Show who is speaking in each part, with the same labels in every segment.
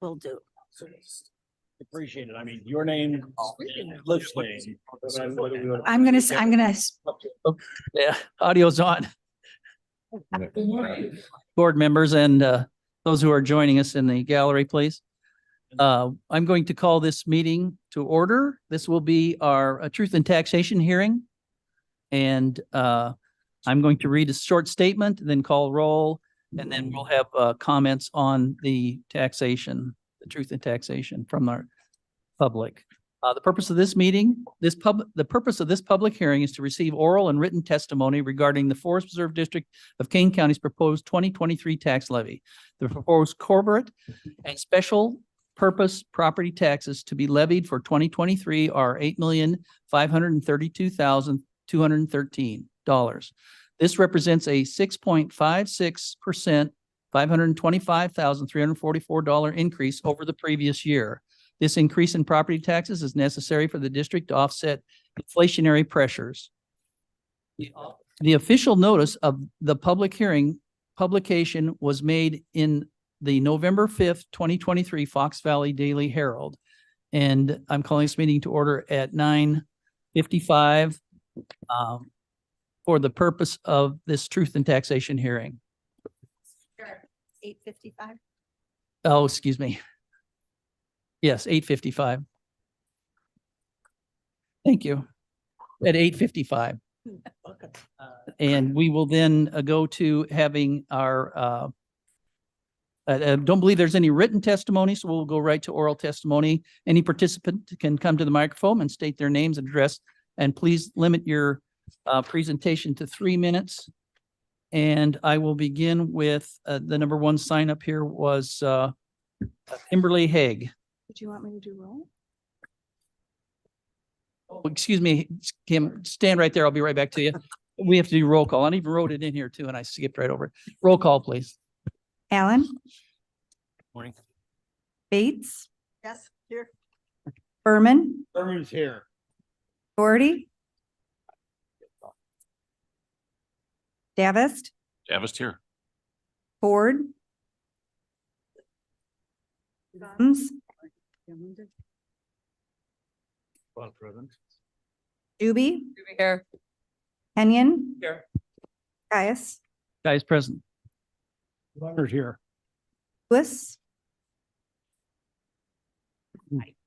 Speaker 1: will do.
Speaker 2: Appreciate it. I mean, your name, Cliff's name.
Speaker 1: I'm gonna,
Speaker 3: Yeah, audio's on. Board members and those who are joining us in the gallery, please. I'm going to call this meeting to order. This will be our Truth and Taxation hearing. And I'm going to read a short statement, then call roll, and then we'll have comments on the taxation, the truth and taxation from our public. The purpose of this meeting, the purpose of this public hearing is to receive oral and written testimony regarding the Forest Preserve District of Kane County's proposed 2023 tax levy. The proposed corporate and special purpose property taxes to be levied for 2023 are $8,532,213. This represents a 6.56%, $525,344 increase over the previous year. This increase in property taxes is necessary for the district to offset inflationary pressures. The official notice of the public hearing publication was made in the November 5th, 2023 Fox Valley Daily Herald. And I'm calling this meeting to order at 9:55 for the purpose of this truth and taxation hearing.
Speaker 1: 8:55.
Speaker 3: Oh, excuse me. Yes, 8:55. Thank you. At 8:55. And we will then go to having our, don't believe there's any written testimony, so we'll go right to oral testimony. Any participant can come to the microphone and state their names and address, and please limit your presentation to 3 minutes. And I will begin with the number one sign up here was Kimberly Haig.
Speaker 1: Did you want me to do roll?
Speaker 3: Oh, excuse me, Kim, stand right there. I'll be right back to you. We have to do roll call. I even wrote it in here too, and I skipped right over it. Roll call, please.
Speaker 1: Allen?
Speaker 2: Morning.
Speaker 1: Bates?
Speaker 4: Yes, here.
Speaker 1: Berman?
Speaker 2: Berman's here.
Speaker 1: Doherty? Davis?
Speaker 5: Davis here.
Speaker 1: Ford? Gumbs? Doobie?
Speaker 4: Here.
Speaker 1: Kenyon?
Speaker 3: Here.
Speaker 1: Caius?
Speaker 3: Guys present.
Speaker 2: Leonard here.
Speaker 1: Lewis?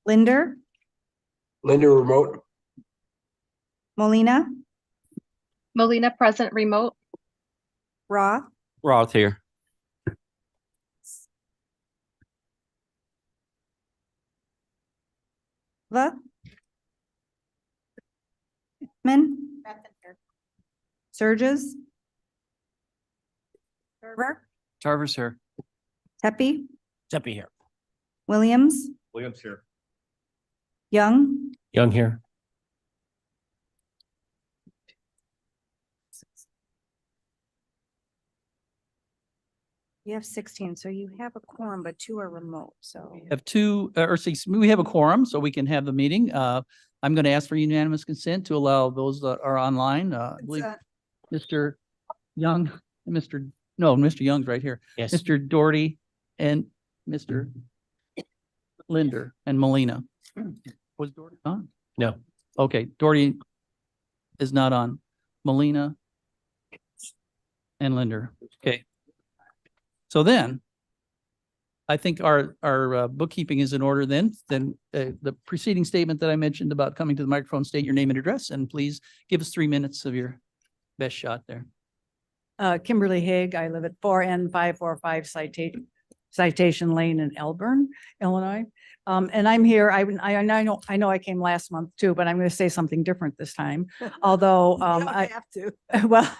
Speaker 1: Linder?
Speaker 6: Linder remote.
Speaker 1: Molina?
Speaker 7: Molina present remote.
Speaker 1: Roth?
Speaker 5: Roth here.
Speaker 1: Man? Surges?
Speaker 5: Tarver's here.
Speaker 1: Tepe?
Speaker 2: Tempe here.
Speaker 1: Williams?
Speaker 2: Williams here.
Speaker 1: Young?
Speaker 5: Young here.
Speaker 1: You have 16, so you have a quorum, but 2 are remote, so.
Speaker 3: We have two, or six, we have a quorum, so we can have the meeting. I'm going to ask for unanimous consent to allow those that are online. I believe Mr. Young, Mr. Young's right here.
Speaker 5: Yes.
Speaker 3: Mr. Doherty and Mr. Linder and Molina. Was Doherty on?
Speaker 5: No.
Speaker 3: Okay, Doherty is not on. Molina and Linder. Okay. So then, I think our bookkeeping is in order then. The preceding statement that I mentioned about coming to the microphone, state your name and address, and please give us 3 minutes of your best shot there.
Speaker 4: Kimberly Haig. I live at 4N545 Citation Lane in Elburn, Illinois. And I'm here. I know I came last month too, but I'm going to say something different this time. Although I have to. Well,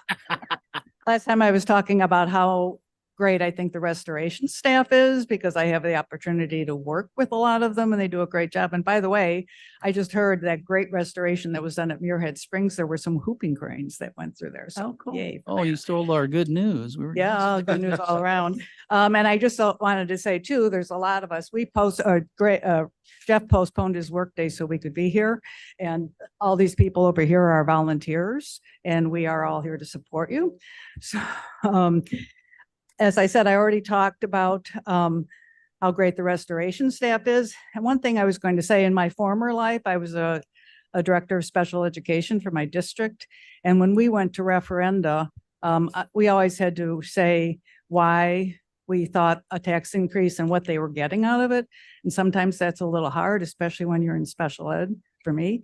Speaker 4: last time I was talking about how great I think the restoration staff is, because I have the opportunity to work with a lot of them and they do a great job. And by the way, I just heard that great restoration that was done at Muirhead Springs. There were some hooping cranes that went through there. So
Speaker 3: cool.
Speaker 4: yay.
Speaker 3: Oh, you stole our good news. We were
Speaker 4: Yeah, good news all around. And I just wanted to say too, there's a lot of us, Jeff postponed his workday so we could be here. And all these people over here are volunteers and we are all here to support you. So, as I said, I already talked about how great the restoration staff is. And one thing I was going to say, in my former life, I was a director of special education for my district. And when we went to referenda, we always had to say why we thought a tax increase and what they were getting out of it. And sometimes that's a little hard, especially when you're in special ed for me.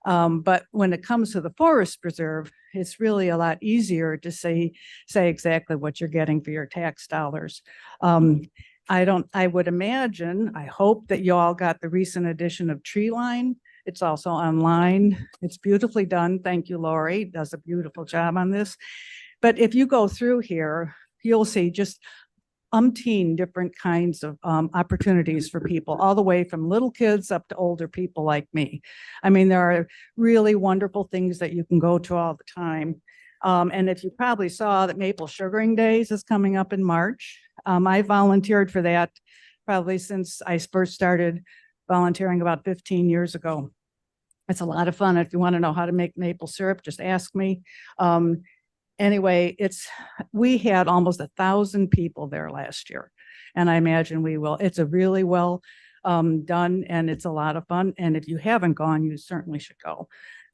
Speaker 4: But when it comes to the forest preserve, it's really a lot easier to say exactly what you're getting for your tax dollars. I would imagine, I hope that you all got the recent edition of Tree Line. It's also online. It's beautifully done. Thank you, Lori. Does a beautiful job on this. But if you go through here, you'll see just umpteen different kinds of opportunities for people, all the way from little kids up to older people like me. I mean, there are really wonderful things that you can go to all the time. And if you probably saw that Maple Sugaring Days is coming up in March. I volunteered for that probably since I first started volunteering about 15 years ago. It's a lot of fun. If you want to know how to make maple syrup, just ask me. Anyway, we had almost 1,000 people there last year, and I imagine we will. It's a really well done, and it's a lot of fun. And if you haven't gone, you certainly should go.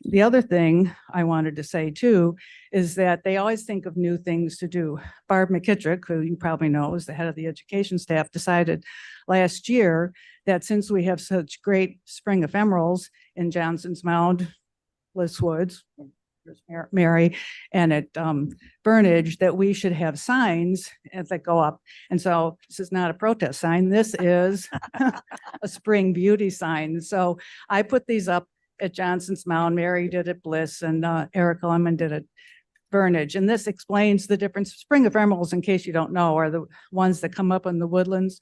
Speaker 4: The other thing I wanted to say too is that they always think of new things to do. Barb McKittrick, who you probably know is the head of the education staff, decided last year that since we have such great spring ephemerals in Johnson's Mound, Bliss Woods, Mary, and at Burnage, that we should have signs that go up. And so this is not a protest sign. This is a spring beauty sign. So I put these up at Johnson's Mound. Mary did it, Bliss, and Erica Lemon did it, Burnage. And this explains the difference. Spring ephemerals, in case you don't know, are the ones that come up in the woodlands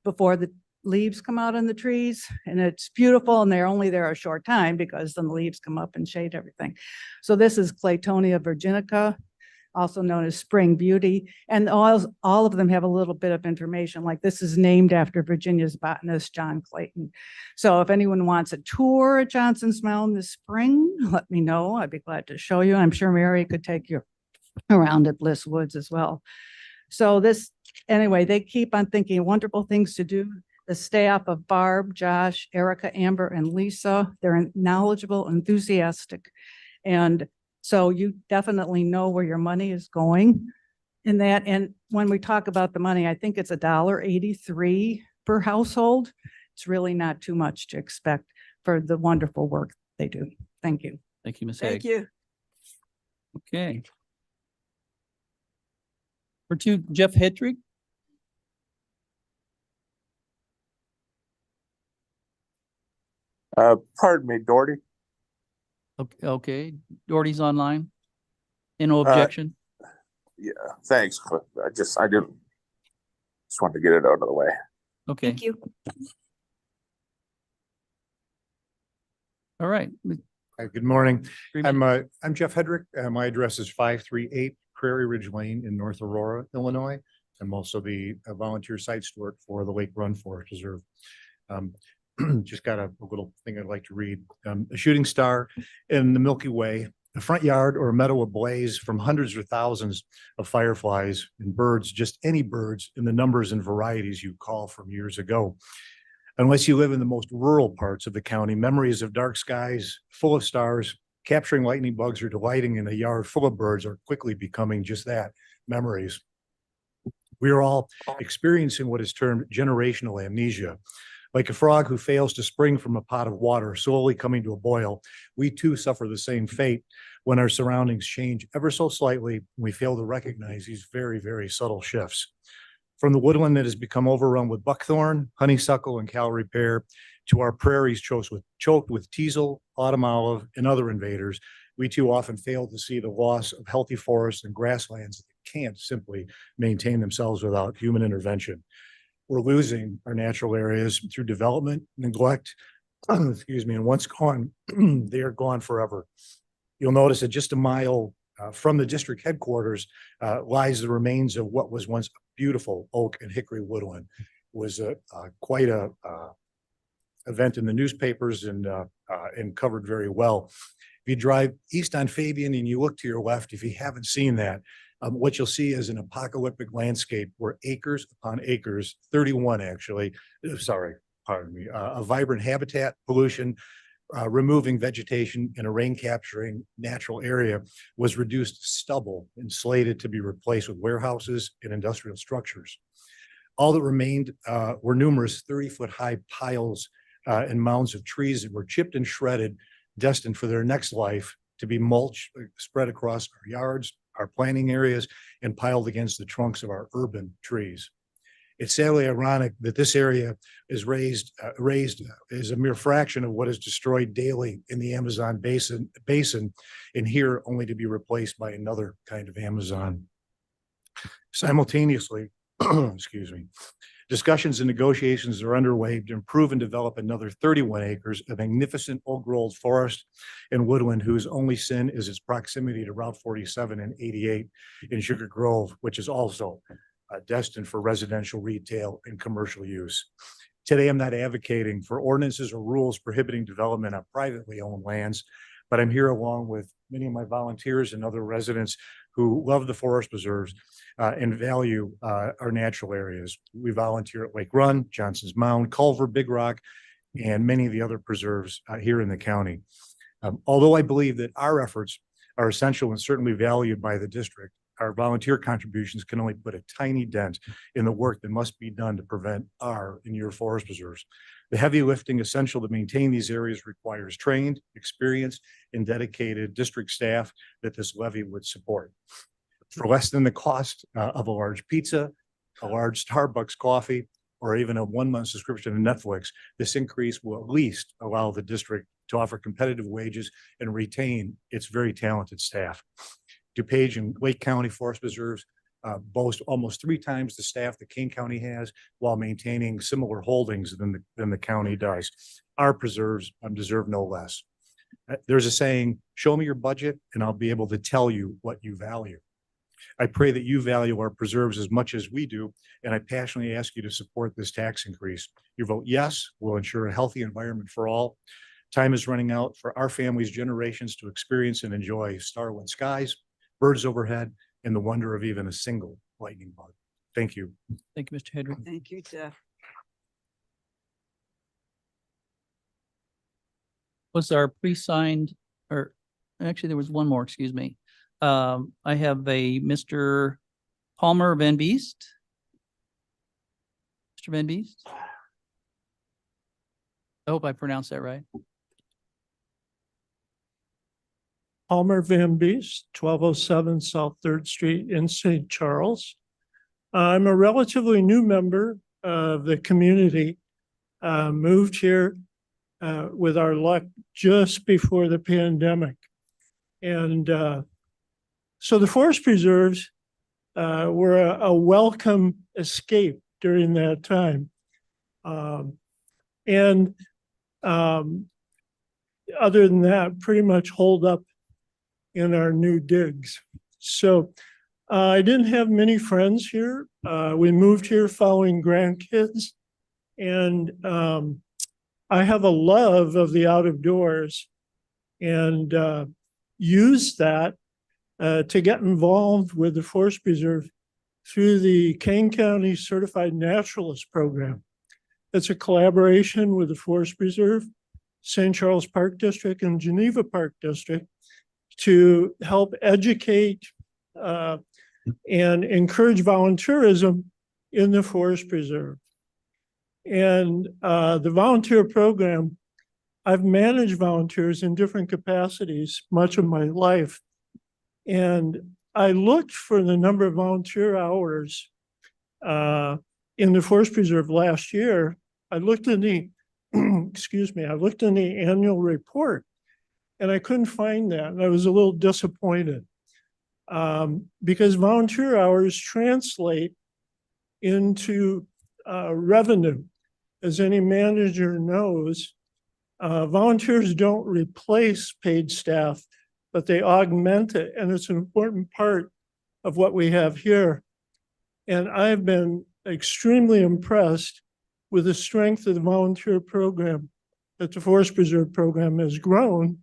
Speaker 4: before the leaves come out on the trees, and it's beautiful, and they're only there a short time because then the leaves come up and shade everything. So this is Claytonia virginica, also known as spring beauty, and all of them have a little bit of information, like this is named after Virginia's botanist John Clayton. So if anyone wants a tour at Johnson's Mound this spring, let me know. I'd be glad to show you. I'm sure Mary could take you around at Bliss Woods as well. So anyway, they keep on thinking of wonderful things to do. The staff of Barb, Josh, Erica, Amber, and Lisa, they're knowledgeable, enthusiastic. And so you definitely know where your money is going in that. And when we talk about the money, I think it's $1.83 per household. It's really not too much to expect for the wonderful work they do. Thank you.
Speaker 3: Thank you, Ms. Haig.
Speaker 4: Thank you.
Speaker 3: Okay. For Jeff Hedrick.
Speaker 6: Pardon me, Doherty.
Speaker 3: Okay, Doherty's online. No objection.
Speaker 6: Yeah, thanks, Cliff. I just wanted to get it out of the way.
Speaker 3: Okay,
Speaker 1: Thank you.
Speaker 3: all right.
Speaker 8: Good morning.
Speaker 3: 3 minutes.
Speaker 8: I'm Jeff Hedrick. My address is 538 Prairie Ridge Lane in North Aurora, Illinois. I'm also the volunteer site steward for the Lake Run Forest Reserve. Just got a little thing I'd like to read. A shooting star in the Milky Way, a front yard or a meadow ablaze from hundreds or thousands of fireflies and birds, just any birds in the numbers and varieties you call from years ago. Unless you live in the most rural parts of the county, memories of dark skies full of stars, capturing lightning bugs, or delighting in a yard full of birds are quickly becoming just that, memories. We are all experiencing what is termed generational amnesia. Like a frog who fails to spring from a pot of water, slowly coming to a boil, we too suffer the same fate when our surroundings change ever so slightly. We fail to recognize these very, very subtle shifts. From the woodland that has become overrun with buckthorn, honeysuckle, and Callery pear, to our prairies choked with teasel, autumn olive, and other invaders, we too often fail to see the loss of healthy forests and grasslands that can't simply maintain themselves without human intervention. We're losing our natural areas through development, neglect, excuse me, and once gone, they are gone forever. You'll notice that just a mile from the district headquarters lies the remains of what was once a beautiful oak and hickory woodland. It was quite a event in the newspapers and covered very well. If you drive east on Fabian and you look to your left, if you haven't seen that, What you'll see is an apocalyptic landscape where acres upon acres, 31 actually, sorry, pardon me, a vibrant habitat, pollution, removing vegetation in a rain capturing natural area was reduced to stubble and slated to be replaced with warehouses and industrial structures. All that remained were numerous 30-foot high piles and mounds of trees that were chipped and shredded, destined for their next life to be mulch spread across our yards, our planting areas, and piled against the trunks of our urban trees. It's sadly ironic that this area is raised as a mere fraction of what is destroyed daily in the Amazon basin, and here only to be replaced by another kind of Amazon. Simultaneously, excuse me, discussions and negotiations are underway to improve and develop another 31 acres of magnificent old growth forest and woodland whose only sin is its proximity to Route 47 and 88 in Sugar Grove, which is also destined for residential, retail, and commercial use. Today, I'm not advocating for ordinances or rules prohibiting development on privately owned lands, but I'm here along with many of my volunteers and other residents who love the forest preserves and value our natural areas. We volunteer at Lake Run, Johnson's Mound, Culver, Big Rock, and many of the other preserves here in the county. Although I believe that our efforts are essential and certainly valued by the district, our volunteer contributions can only put a tiny dent in the work that must be done to prevent our and your forest preserves. The heavy lifting essential to maintain these areas requires trained, experienced, and dedicated district staff that this levy would support. For less than the cost of a large pizza, a large Starbucks coffee, or even a 1-month subscription to Netflix, this increase will at least allow the district to offer competitive wages and retain its very talented staff. DuPage and Lake County Forest Preserves boast almost 3 times the staff that Kane County has, while maintaining similar holdings than the county does. Our preserves deserve no less. There's a saying, show me your budget and I'll be able to tell you what you value. I pray that you value our preserves as much as we do, and I passionately ask you to support this tax increase. Your vote yes will ensure a healthy environment for all. Time is running out for our family's generations to experience and enjoy starlit skies, birds overhead, and the wonder of even a single lightning bug. Thank you.
Speaker 3: Thank you, Mr. Hedrick.
Speaker 1: Thank you, Jeff.
Speaker 3: Was our pre-signed, or actually there was one more, excuse me. I have a Mr. Palmer Van Beest. Mr. Van Beest? I hope I pronounced that right.
Speaker 9: Palmer Van Beest, 1207 South 3rd Street in St. Charles. I'm a relatively new member of the community, moved here with our luck just before the pandemic. And so the forest preserves were a welcome escape during that time. Other than that, pretty much hold up in our new digs. So I didn't have many friends here. We moved here following grandkids, and I have a love of the out of doors and used that to get involved with the Forest Preserve through the Kane County Certified Naturalist Program. It's a collaboration with the Forest Preserve, St. Charles Park District, and Geneva Park District to help educate and encourage volunteerism in the Forest Preserve. And the volunteer program, I've managed volunteers in different capacities much of my life. And I looked for the number of volunteer hours in the Forest Preserve last year. I looked in the, excuse me, I looked in the annual report and I couldn't find that. And I was a little disappointed because volunteer hours translate into revenue. As any manager knows, volunteers don't replace paid staff, but they augment it. And it's an important part of what we have here. And I've been extremely impressed with the strength of the volunteer program that the Forest Preserve program has grown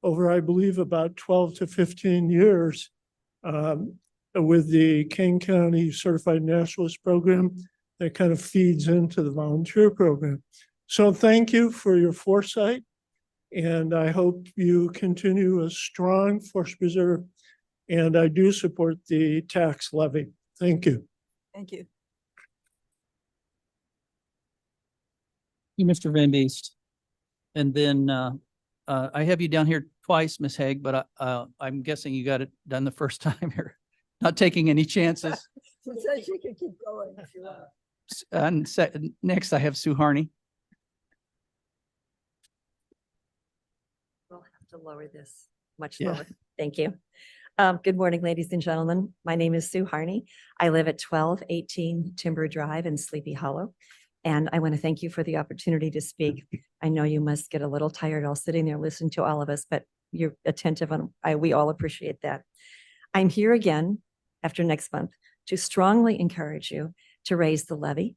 Speaker 9: over, I believe, about 12 to 15 years. with the Kane County Certified Naturalist Program that kind of feeds into the volunteer program. So thank you for your foresight. And I hope you continue a strong forest preserve. And I do support the tax levy. Thank you.
Speaker 4: Thank you.
Speaker 3: You, Mr. Van Beest. And then I have you down here twice, Ms. Haig, but I'm guessing you got it done the first time here. Not taking any chances. And next I have Sue Harney.
Speaker 10: We'll have to lower this much
Speaker 3: Yeah.
Speaker 10: lower. Thank you. Good morning, ladies and gentlemen. My name is Sue Harney. I live at 1218 Timber Drive in Sleepy Hollow. And I want to thank you for the opportunity to speak. I know you must get a little tired all sitting there listening to all of us, but you're attentive and we all appreciate that. I'm here again after next month to strongly encourage you to raise the levy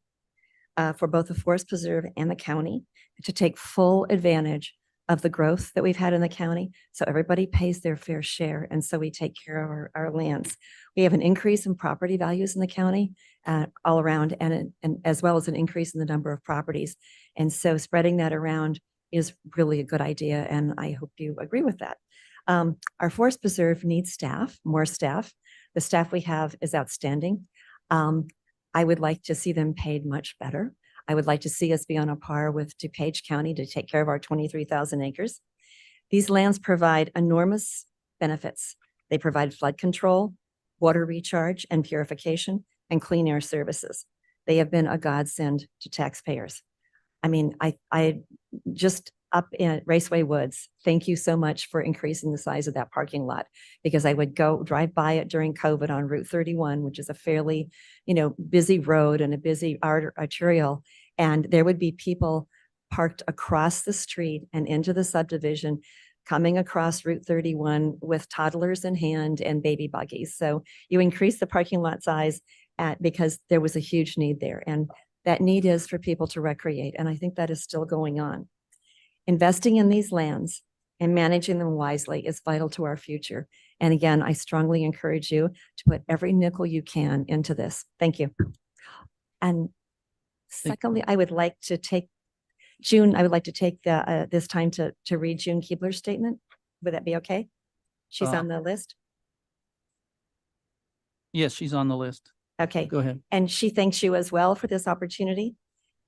Speaker 10: for both the Forest Preserve and the county, to take full advantage of the growth that we've had in the county. So everybody pays their fair share. And so we take care of our lands. We have an increase in property values in the county all around, and as well as an increase in the number of properties. And so spreading that around is really a good idea. And I hope you agree with that. Our Forest Preserve needs staff, more staff. The staff we have is outstanding. I would like to see them paid much better. I would like to see us be on a par with DuPage County to take care of our 23,000 acres. These lands provide enormous benefits. They provide flood control, water recharge and purification, and clean air services. They have been a godsend to taxpayers. I mean, I just up in Raceway Woods, thank you so much for increasing the size of that parking lot, because I would go drive by it during COVID on Route 31, which is a fairly, busy road and a busy arterial. And there would be people parked across the street and into the subdivision, coming across Route 31 with toddlers in hand and baby buggies. So you increase the parking lot size because there was a huge need there. And that need is for people to recreate. And I think that is still going on. Investing in these lands and managing them wisely is vital to our future. And again, I strongly encourage you to put every nickel you can into this. Thank you. And secondly, I would like to take this time to read June Keebler's statement. Would that be okay? She's on the list.
Speaker 3: Yes, she's on the list.
Speaker 10: Okay.
Speaker 3: Go ahead.
Speaker 10: And she thanks you as well for this opportunity.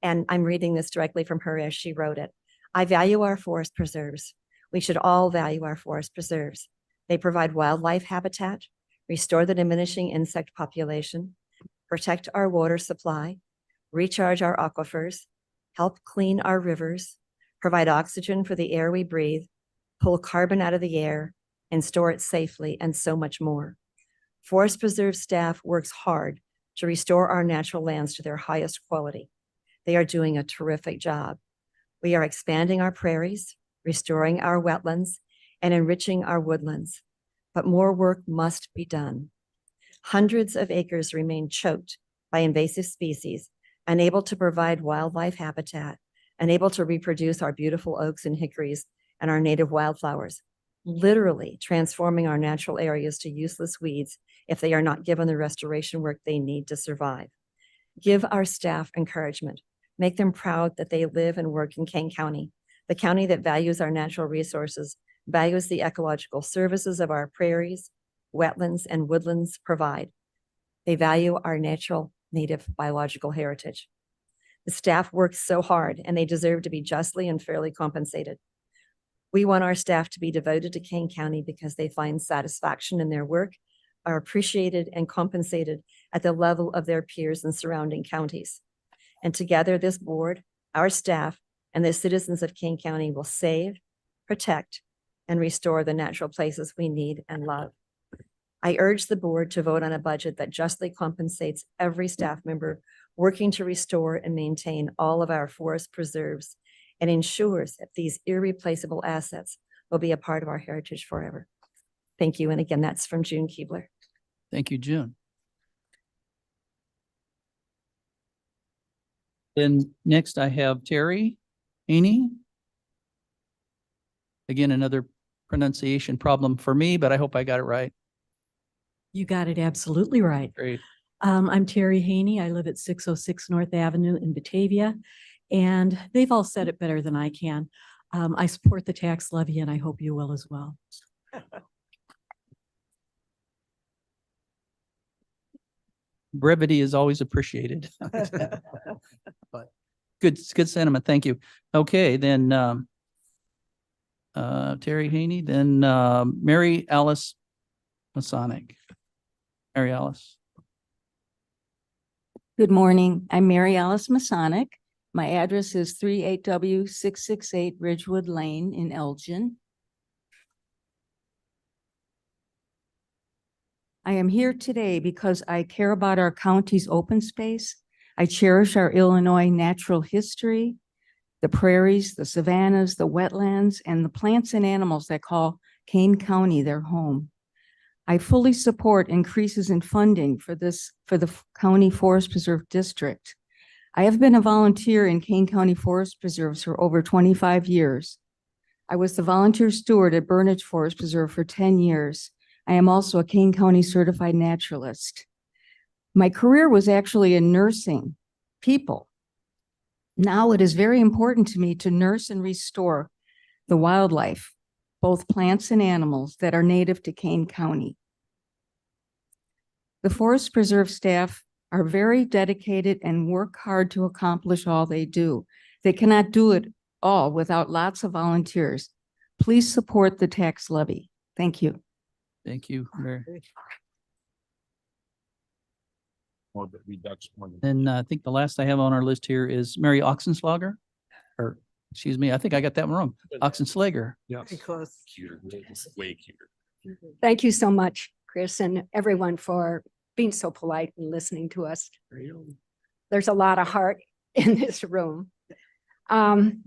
Speaker 10: And I'm reading this directly from her as she wrote it. I value our forest preserves. We should all value our forest preserves. They provide wildlife habitat, restore the diminishing insect population, protect our water supply, recharge our aquifers, help clean our rivers, provide oxygen for the air we breathe, pull carbon out of the air, and store it safely, and so much more. Forest Preserve staff works hard to restore our natural lands to their highest quality. They are doing a terrific job. We are expanding our prairies, restoring our wetlands, and enriching our woodlands. But more work must be done. Hundreds of acres remain choked by invasive species, unable to provide wildlife habitat, unable to reproduce our beautiful oaks and hickories and our native wildflowers, literally transforming our natural areas to useless weeds if they are not given the restoration work they need to survive. Give our staff encouragement. Make them proud that they live and work in Kane County, the county that values our natural resources, values the ecological services of our prairies, wetlands, and woodlands provide. They value our natural native biological heritage. The staff works so hard and they deserve to be justly and fairly compensated. We want our staff to be devoted to Kane County because they find satisfaction in their work, are appreciated and compensated at the level of their peers in surrounding counties. And together, this board, our staff, and the citizens of Kane County will save, protect, and restore the natural places we need and love. I urge the board to vote on a budget that justly compensates every staff member working to restore and maintain all of our forest preserves and ensures that these irreplaceable assets will be a part of our heritage forever. Thank you. And again, that's from June Keebler.
Speaker 3: Thank you, June. Then next I have Terry Haney. Again, another pronunciation problem for me, but I hope I got it right.
Speaker 11: You got it absolutely right.
Speaker 3: Great.
Speaker 11: I'm Terry Haney. I live at 606 North Avenue in Batavia, and they've all said it better than I can. I support the tax levy, and I hope you will as well.
Speaker 3: Brevity is always appreciated. But good sentiment. Thank you. Okay, then Terry Haney, then Mary Alice Masonic. Mary Alice.
Speaker 12: Good morning. I'm Mary Alice Masonic. My address is 38W668 Ridgewood Lane in Elgin. I am here today because I care about our county's open space. I cherish our Illinois natural history, the prairies, the savannas, the wetlands, and the plants and animals that call Kane County their home. I fully support increases in funding for the County Forest Preserve District. I have been a volunteer in Kane County Forest Preserves for over 25 years. I was the volunteer steward at Burnage Forest Preserve for 10 years. I am also a Kane County certified naturalist. My career was actually in nursing people. Now it is very important to me to nurse and restore the wildlife, both plants and animals that are native to Kane County. The Forest Preserve staff are very dedicated and work hard to accomplish all they do. They cannot do it all without lots of volunteers. Please support the tax levy. Thank you.
Speaker 3: Thank you, Mary.
Speaker 5: More the reduction.
Speaker 3: And I think the last I have on our list here is Mary Oxenslager, or excuse me, I think I got that one wrong. Oxenslager.
Speaker 5: Yeah.
Speaker 11: Close.
Speaker 5: Cuter, way cuter.
Speaker 13: Thank you so much, Chris, and everyone for being so polite and listening to us. There's a lot of heart in this room. I'm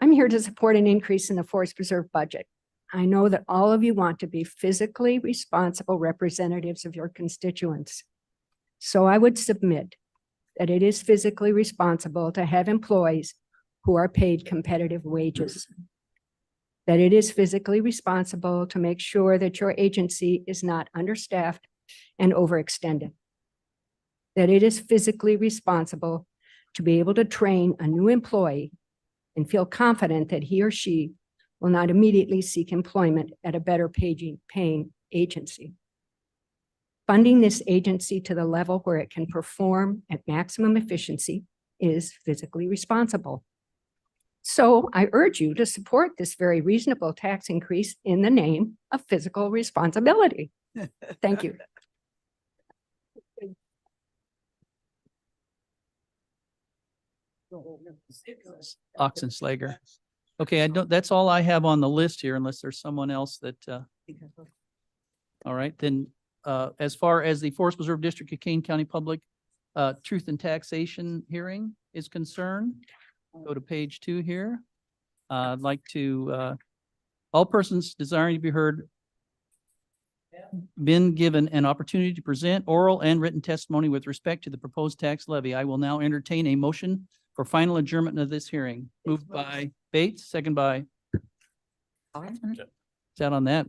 Speaker 13: here to support an increase in the Forest Preserve budget. I know that all of you want to be physically responsible representatives of your constituents. So I would submit that it is physically responsible to have employees who are paid competitive wages. That it is physically responsible to make sure that your agency is not understaffed and overextended. That it is physically responsible to be able to train a new employee and feel confident that he or she will not immediately seek employment at a better paying agency. Funding this agency to the level where it can perform at maximum efficiency is physically responsible. So I urge you to support this very reasonable tax increase in the name of physical responsibility. Thank you.
Speaker 3: Oxenslager. Okay, that's all I have on the list here unless there's someone else that, all right, then, as far as the Forest Preserve District of Kane County Public, Truth and Taxation hearing is concerned, go to page 2 here. I'd like to, all persons desiring to be heard been given an opportunity to present oral and written testimony with respect to the proposed tax levy. I will now entertain a motion for final adjournment of this hearing. Moved by Bates, second by. Is that on that,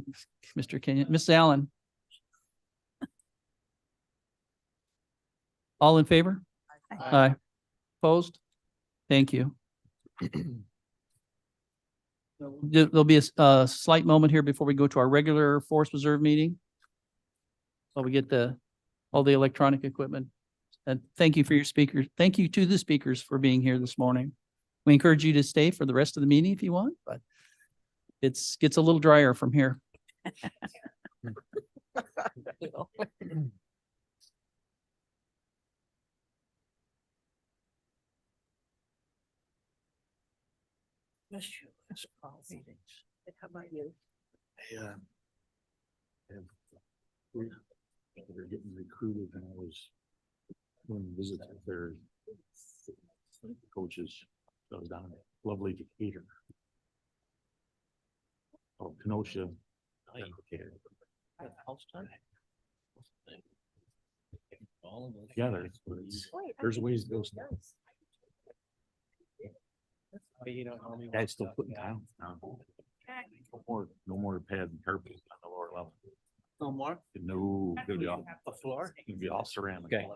Speaker 3: Mr. Kenyon? Ms. Allen? All in favor? Aye. Opposed? Thank you. There'll be a slight moment here before we go to our regular Forest Preserve meeting. So we get all the electronic equipment. And thank you for your speakers. Thank you to the speakers for being here this morning. We encourage you to stay for the rest of the meeting if you want, but it gets a little drier from here.
Speaker 1: How about you?
Speaker 8: Yeah. They're getting recruited and I was doing visits with their coaches. So I was down at lovely Decatur. Oh, Kenosha. Decatur. Together, there's ways to go. Guys still putting down. No more pad and carpet on the lower level.
Speaker 3: No more?
Speaker 8: No,
Speaker 5: It'll be all-
Speaker 2: The floor?
Speaker 5: It'll be all ceramic.
Speaker 2: Okay.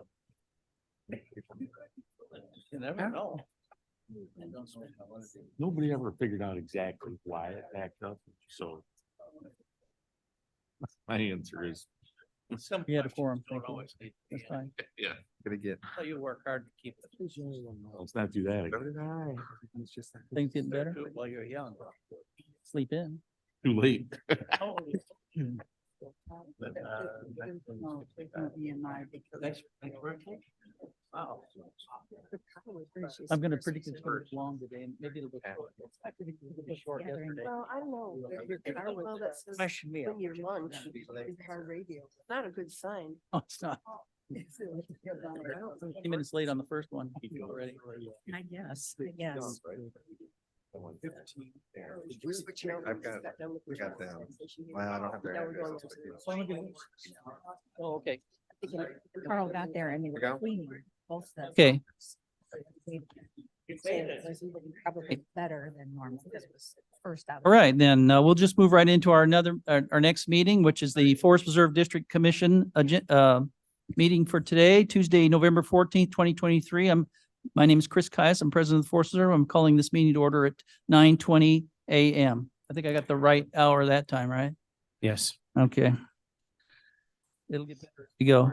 Speaker 3: You never know.
Speaker 5: Nobody ever figured out exactly why it backed up, so. My answer is.
Speaker 3: You had a forum. Thank you. That's fine.
Speaker 5: Yeah. Gonna get.
Speaker 3: So you work hard to keep it.
Speaker 5: Let's not do that again.
Speaker 3: Things getting better while you're young. Sleep in.
Speaker 5: Too late.
Speaker 3: Wow. I'm gonna predict it's gonna be long today and maybe it'll be short. I predicted it'll be short yesterday.
Speaker 1: Well, I don't know.
Speaker 3: Question me.
Speaker 1: Your lunch, car radio. Not a good sign.
Speaker 3: Oh, it's not. 15 minutes late on the first one already.
Speaker 1: I guess, I guess.
Speaker 8: I've got, we got them. Well, I don't have their addresses.
Speaker 3: Oh, okay.
Speaker 1: Carl got there and they were
Speaker 8: Go.
Speaker 1: cleaning both the.
Speaker 3: Okay.
Speaker 1: Probably better than normal. This was first out.
Speaker 3: All right, then we'll just move right into our next meeting, which is the Forest Preserve District Commission meeting for today, Tuesday, November 14th, 2023. My name is Chris Caius. I'm president of the Forest Preserve. I'm calling this meeting to order at 9:20 a.m. I think I got the right hour that time, right?
Speaker 2: Yes.
Speaker 3: Okay. It'll get better as we go.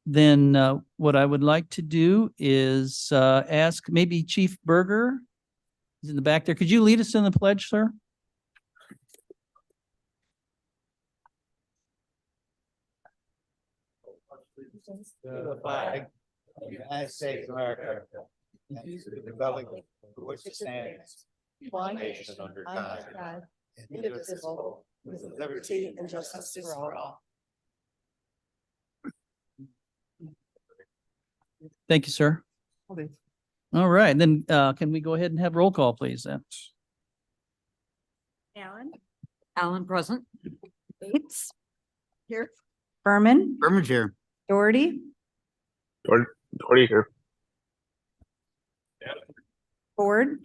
Speaker 3: Then what I would like to do is ask maybe Chief Berger. He's in the back there. Could you lead us in the pledge, sir?
Speaker 8: The flag of the United States of America. And to the republic for which it stands, one nation under God, indivisible, with liberty and justice for all.
Speaker 3: Thank you, sir. All right, then can we go ahead and have roll call, please? Then?
Speaker 1: Alan?
Speaker 12: Alan present.
Speaker 1: Bates? Here. Berman?
Speaker 2: Berman's here.
Speaker 1: Doherty?
Speaker 6: Doherty here.
Speaker 1: Ford?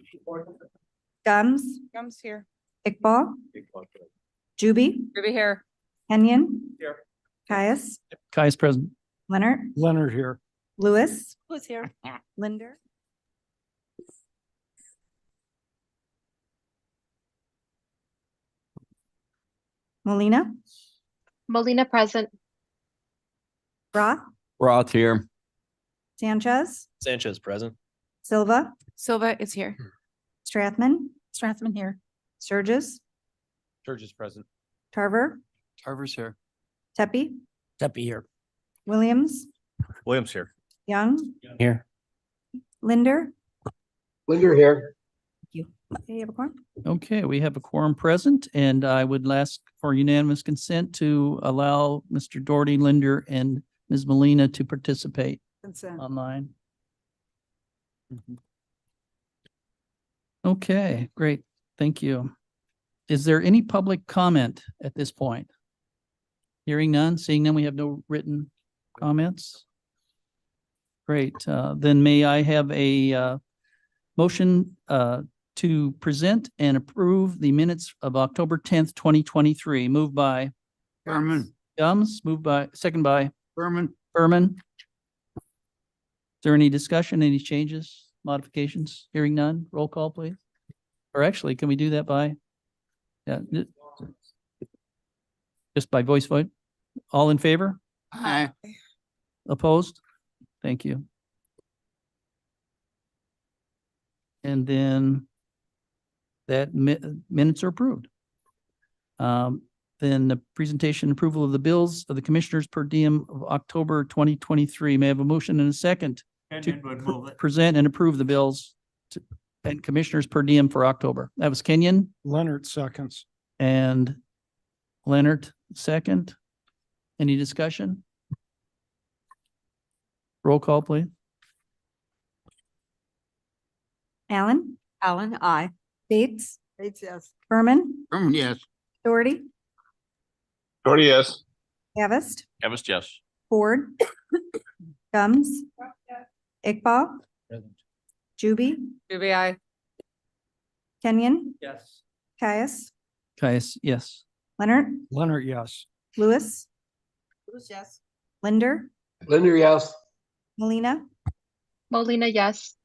Speaker 1: Gums? Gums here. Iqbal? Juby?
Speaker 4: Ruby here.
Speaker 1: Kenyon?
Speaker 2: Here.
Speaker 1: Caius?
Speaker 3: Kai's present.
Speaker 1: Leonard?
Speaker 2: Leonard here.
Speaker 1: Lewis? Who's here? Linder? Molina?
Speaker 7: Molina present.
Speaker 1: Roth?
Speaker 5: Roth here.
Speaker 1: Sanchez?
Speaker 5: Sanchez present.
Speaker 1: Silva?
Speaker 11: Silva is here.
Speaker 1: Strathman?
Speaker 11: Strathman here.
Speaker 1: Sturgis?
Speaker 5: Church is present.
Speaker 1: Tarver?
Speaker 5: Tarver's here.
Speaker 1: Tepe?
Speaker 2: Tepe here.
Speaker 1: Williams?
Speaker 5: Williams here.
Speaker 1: Young?
Speaker 2: Here.
Speaker 1: Linder?
Speaker 6: Linder here.
Speaker 1: Okay, you have a quorum?
Speaker 3: Okay, we have a quorum present, and I would ask for unanimous consent to allow Mr. Doherty, Linder, and Ms. Molina to participate
Speaker 4: Consent.
Speaker 3: online. Okay, great. Thank you. Is there any public comment at this point? Hearing none, seeing none, we have no written comments. Great. Then may I have a motion to present and approve the minutes of October 10th, 2023, moved by
Speaker 2: Berman.
Speaker 3: Gums, second by
Speaker 2: Berman.
Speaker 3: Berman. Is there any discussion, any changes, modifications? Hearing none, roll call, please. Or actually, can we do that by? Yeah. Just by voice vote? All in favor?
Speaker 2: Aye.
Speaker 3: Opposed? Thank you. And then that minutes are approved. Then the presentation approval of the bills of the commissioners per diem of October 2023. May I have a motion and a second to present and approve the bills and commissioners per diem for October? That was Kenyon
Speaker 9: Leonard seconds.
Speaker 3: and Leonard, second. Any discussion? Roll call, please.
Speaker 1: Allen?
Speaker 12: Alan, I.
Speaker 1: Bates?
Speaker 4: Bates, yes.
Speaker 1: Berman?
Speaker 2: Berman, yes.
Speaker 1: Doherty?
Speaker 6: Doherty, yes.
Speaker 1: Havist?
Speaker 5: Evans, yes.
Speaker 1: Ford? Gums? Iqbal? Juby?
Speaker 4: Ruby, I.
Speaker 1: Kenyon?
Speaker 3: Yes.
Speaker 1: Caius?
Speaker 3: Caius, yes.
Speaker 1: Leonard?
Speaker 9: Leonard, yes.
Speaker 1: Lewis? Yes. Linder,
Speaker 5: Linder, yes.
Speaker 1: Molina,
Speaker 7: Molina, yes.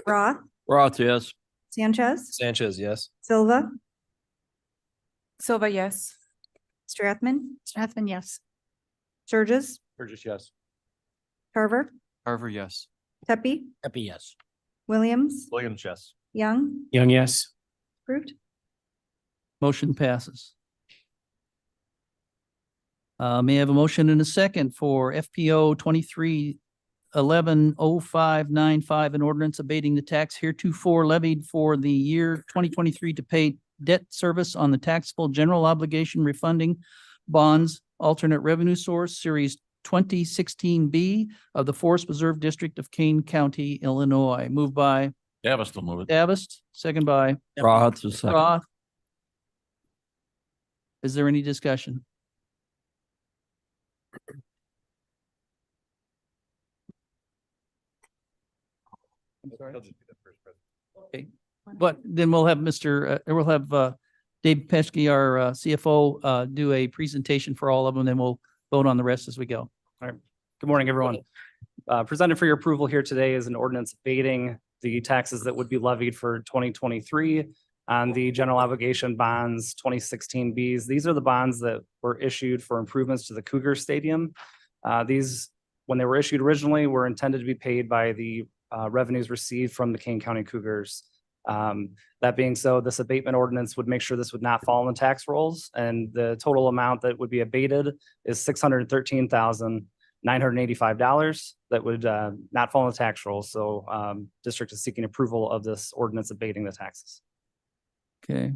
Speaker 1: Roth,
Speaker 5: Roth, yes.
Speaker 1: Sanchez,
Speaker 5: Sanchez, yes.
Speaker 1: Silva,
Speaker 12: Silva, yes.
Speaker 1: Strathman,
Speaker 4: Strathman, yes.
Speaker 1: Surges,
Speaker 5: Burgess, yes.
Speaker 1: Tarver,
Speaker 5: Carver, yes.
Speaker 1: Pepe,
Speaker 2: Happy, yes.
Speaker 1: Williams,
Speaker 5: Williams, yes.
Speaker 1: Young,
Speaker 5: Young, yes.
Speaker 1: approved.
Speaker 3: Motion passes. May I have a motion and a second for FPO 23110595, an ordinance abating the tax heretofore levied for the year 2023 to pay debt service on the taxable general obligation refunding bonds, alternate revenue source, Series 2016B of the Forest Preserve District of Kane County, Illinois. Moved by
Speaker 5: Davis will move it.
Speaker 3: Davis, second by
Speaker 5: Roth, the second.
Speaker 3: Roth. Is there any discussion? Okay, but then we'll have Dave Peschke, our CFO, do a presentation for all of them, then we'll vote on the rest as we go.
Speaker 14: All right. Good morning, everyone. Presented for your approval here today is an ordinance abating the taxes that would be levied for 2023 on the general obligation bonds 2016Bs. These are the bonds that were issued for improvements to the Cougar Stadium. These, when they were issued originally, were intended to be paid by the revenues received from the Kane County Cougars. That being so, this abatement ordinance would make sure this would not fall in the tax rolls, and the total amount that would be abated is $613,985 that would not fall in the tax rolls. So district is seeking approval of this ordinance abating the taxes.
Speaker 3: Okay.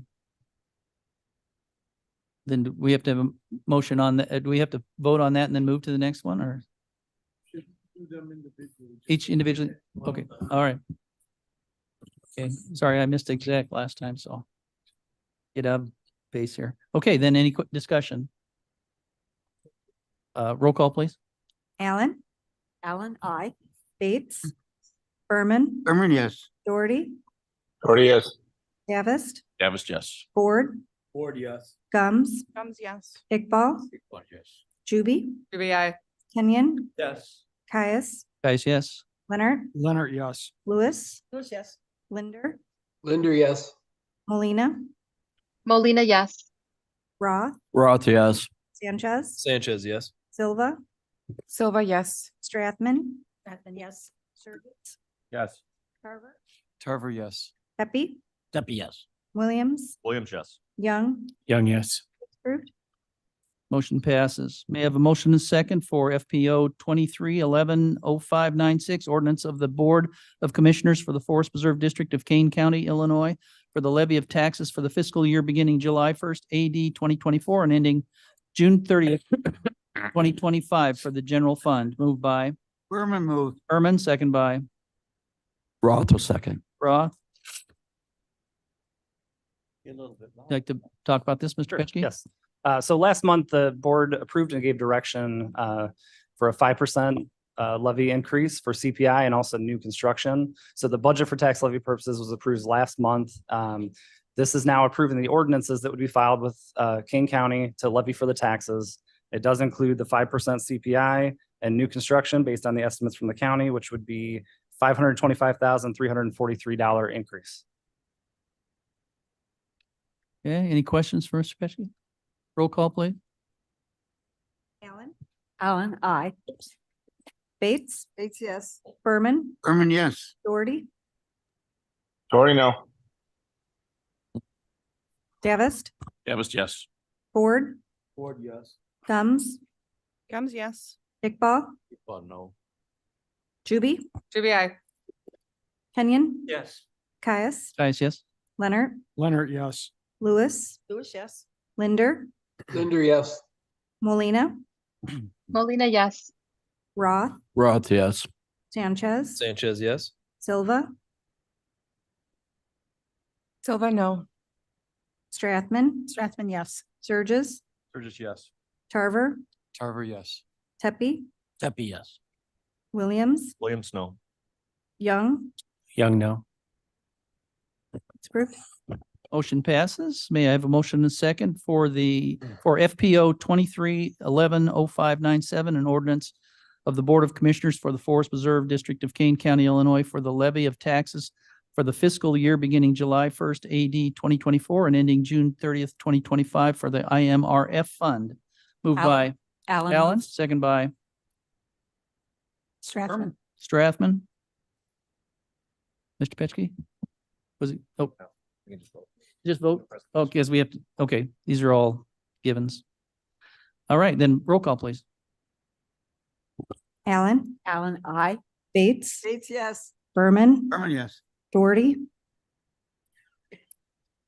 Speaker 3: Then do we have to have a motion on that. Do we have to vote on that and then move to the next one, or? Each individually? Okay, all right. Okay, sorry, I missed exact last time, so. Get out of base here. Okay, then any quick discussion? Roll call, please.
Speaker 1: Allen,
Speaker 12: Allen, I.
Speaker 1: Bates, Berman,
Speaker 5: yes.
Speaker 1: Doherty,
Speaker 6: Doherty, yes.
Speaker 1: Davis,
Speaker 5: Davis, yes.
Speaker 1: Ford,
Speaker 2: Ford, yes.
Speaker 1: Gums,
Speaker 12: Gums, yes.
Speaker 1: Iqbal,
Speaker 5: Yes.
Speaker 1: Juby,
Speaker 12: I.
Speaker 1: Kenyon,
Speaker 2: Yes.
Speaker 1: Caius,
Speaker 3: Guys, yes.
Speaker 1: Leonard,
Speaker 2: Leonard, yes.
Speaker 1: Lewis,
Speaker 12: Lewis, yes.
Speaker 1: Linder,
Speaker 5: Linder, yes.
Speaker 1: Molina,
Speaker 7: Molina, yes.
Speaker 1: Roth,
Speaker 5: Roth, yes.
Speaker 1: Sanchez,
Speaker 5: Sanchez, yes.
Speaker 1: Silva,
Speaker 12: Silva, yes.
Speaker 1: Strathman,
Speaker 4: Strathman, yes.
Speaker 1: Surges,
Speaker 5: Yes.
Speaker 1: Tarver,
Speaker 5: Tarver, yes.
Speaker 1: Pepe,
Speaker 2: Happy, yes.
Speaker 1: Williams,
Speaker 5: Williams, yes.
Speaker 1: Young,
Speaker 5: Young, yes.
Speaker 1: approved.
Speaker 3: Motion passes. May I have a motion and second for FPO 23110596, ordinance of the Board of Commissioners for the Forest Preserve District of Kane County, Illinois, for the levy of taxes for the fiscal year beginning July 1st, AD 2024 and ending June 30th, 2025 for the general fund. Moved by
Speaker 2: Berman moved.
Speaker 3: Berman, second by
Speaker 5: Roth will second.
Speaker 3: Roth.
Speaker 5: A little bit.
Speaker 3: Like to talk about this, Mr.
Speaker 14: Sure,
Speaker 3: Petchke?
Speaker 14: yes. So last month, the board approved and gave direction for a 5% levy increase for CPI and also new construction. So the budget for tax levy purposes was approved last month. This is now approving the ordinances that would be filed with Kane County to levy for the taxes. It does include the 5% CPI and new construction based on the estimates from the county, which would be $525,343 increase.
Speaker 3: Okay, any questions for Mr. Petchke? Roll call, please.
Speaker 1: Allen,
Speaker 12: Allen, I.
Speaker 1: Bates,
Speaker 12: Bates, yes.
Speaker 1: Berman,
Speaker 2: Berman, yes.
Speaker 1: Doherty,
Speaker 6: Doherty, no.
Speaker 1: Davis,
Speaker 5: Davis, yes.
Speaker 1: Ford,
Speaker 2: Ford, yes.
Speaker 1: Gums,
Speaker 12: Gums, yes.
Speaker 1: Iqbal,
Speaker 5: No.
Speaker 1: Juby,
Speaker 12: I.
Speaker 1: Kenyon,
Speaker 2: Yes.
Speaker 1: Caius,
Speaker 3: Guys, yes.
Speaker 1: Leonard,
Speaker 2: Leonard, yes.
Speaker 1: Lewis,
Speaker 12: Lewis, yes.
Speaker 1: Linder,
Speaker 5: Linder, yes.
Speaker 1: Molina,
Speaker 7: Molina, yes.
Speaker 1: Roth,
Speaker 5: Roth, yes.
Speaker 1: Sanchez,
Speaker 5: Sanchez, yes.
Speaker 1: Silva,
Speaker 12: Silva, no.
Speaker 1: Strathman,
Speaker 4: Strathman, yes.
Speaker 1: Surges,
Speaker 5: Burgess, yes.
Speaker 1: Tarver,
Speaker 5: Tarver, yes.
Speaker 1: Tepe,
Speaker 2: Happy, yes.
Speaker 1: Williams,
Speaker 5: Williams, no.
Speaker 1: Young,
Speaker 5: Young, no.
Speaker 1: it's approved.
Speaker 3: Motion passes. May I have a motion and a second for FPO 23110597, an ordinance of the Board of Commissioners for the Forest Preserve District of Kane County, Illinois, for the levy of taxes for the fiscal year beginning July 1st AD 2024 and ending June 30th, 2025 for the IMRF fund. Moved by Alan, second by
Speaker 12: Strathman.
Speaker 3: Strathman. Mr. Petchke? Was it? Oh, just vote? Okay, yes, we have to, okay, these are all givens. All right, then roll call, please.
Speaker 10: Allen,
Speaker 12: I.
Speaker 10: Bates,
Speaker 4: yes.
Speaker 10: Berman,
Speaker 2: yes.
Speaker 10: Doherty,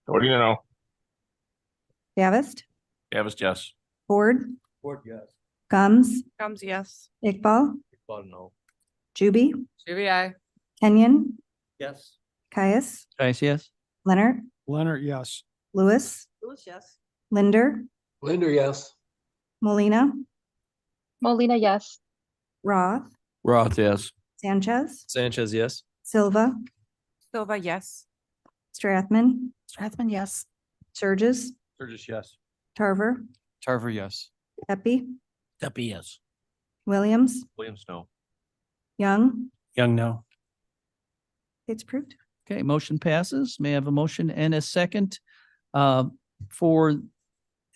Speaker 6: Doherty, no.
Speaker 10: Davis,
Speaker 5: Davis, yes.
Speaker 10: Ford,
Speaker 2: Ford, yes.
Speaker 10: Gums,
Speaker 1: yes.
Speaker 10: Iqbal,
Speaker 5: Iqbal, no.
Speaker 10: Juby,
Speaker 4: I.
Speaker 10: Kenyon,
Speaker 2: Yes.
Speaker 10: Caius,
Speaker 3: Guys, yes?
Speaker 10: Leonard,
Speaker 2: Leonard, yes.
Speaker 10: Lewis,
Speaker 4: yes.
Speaker 10: Linder,
Speaker 5: Linder, yes.
Speaker 10: Molina,
Speaker 7: Molina, yes.
Speaker 10: Roth,
Speaker 5: Roth, yes.
Speaker 10: Sanchez,
Speaker 5: Sanchez, yes.
Speaker 10: Silva,
Speaker 1: Silva, yes.
Speaker 10: Strathman,
Speaker 12: Strathman, yes.
Speaker 10: Surges,
Speaker 5: Sturgis, yes.
Speaker 10: Tarver,
Speaker 5: Tarver, yes.
Speaker 10: Pepe,
Speaker 2: Duffy, yes.
Speaker 10: Williams,
Speaker 5: Williams, no.
Speaker 10: Young.
Speaker 14: Young, no.
Speaker 10: It's approved.
Speaker 3: Okay, motion passes. May I have a motion and a second for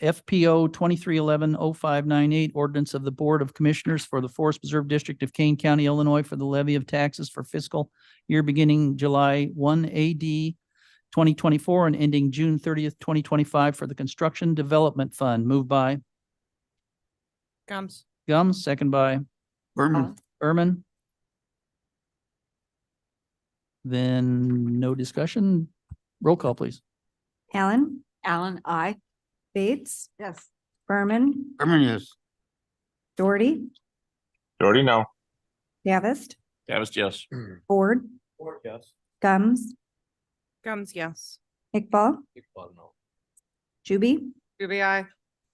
Speaker 3: FPO 23110598, ordinance of the Board of Commissioners for the Forest Preserve District of Kane County, Illinois, for the levy of taxes for fiscal year beginning July 1 AD 2024 and ending June 30th, 2025 for the Construction Development Fund. Moved by
Speaker 1: Gums.
Speaker 3: Gums, second by Berman. Then no discussion. Roll call, please.
Speaker 10: Allen,
Speaker 12: I.
Speaker 10: Bates,
Speaker 4: Yes.
Speaker 10: Berman,
Speaker 2: yes.
Speaker 10: Doherty,
Speaker 6: Doherty, no.
Speaker 10: Davis,
Speaker 5: Davis, yes.
Speaker 10: Ford,
Speaker 5: Ford, yes.
Speaker 10: Gums,
Speaker 1: Gums, yes.
Speaker 10: Iqbal,
Speaker 5: Iqbal, no.
Speaker 10: Juby,
Speaker 4: I.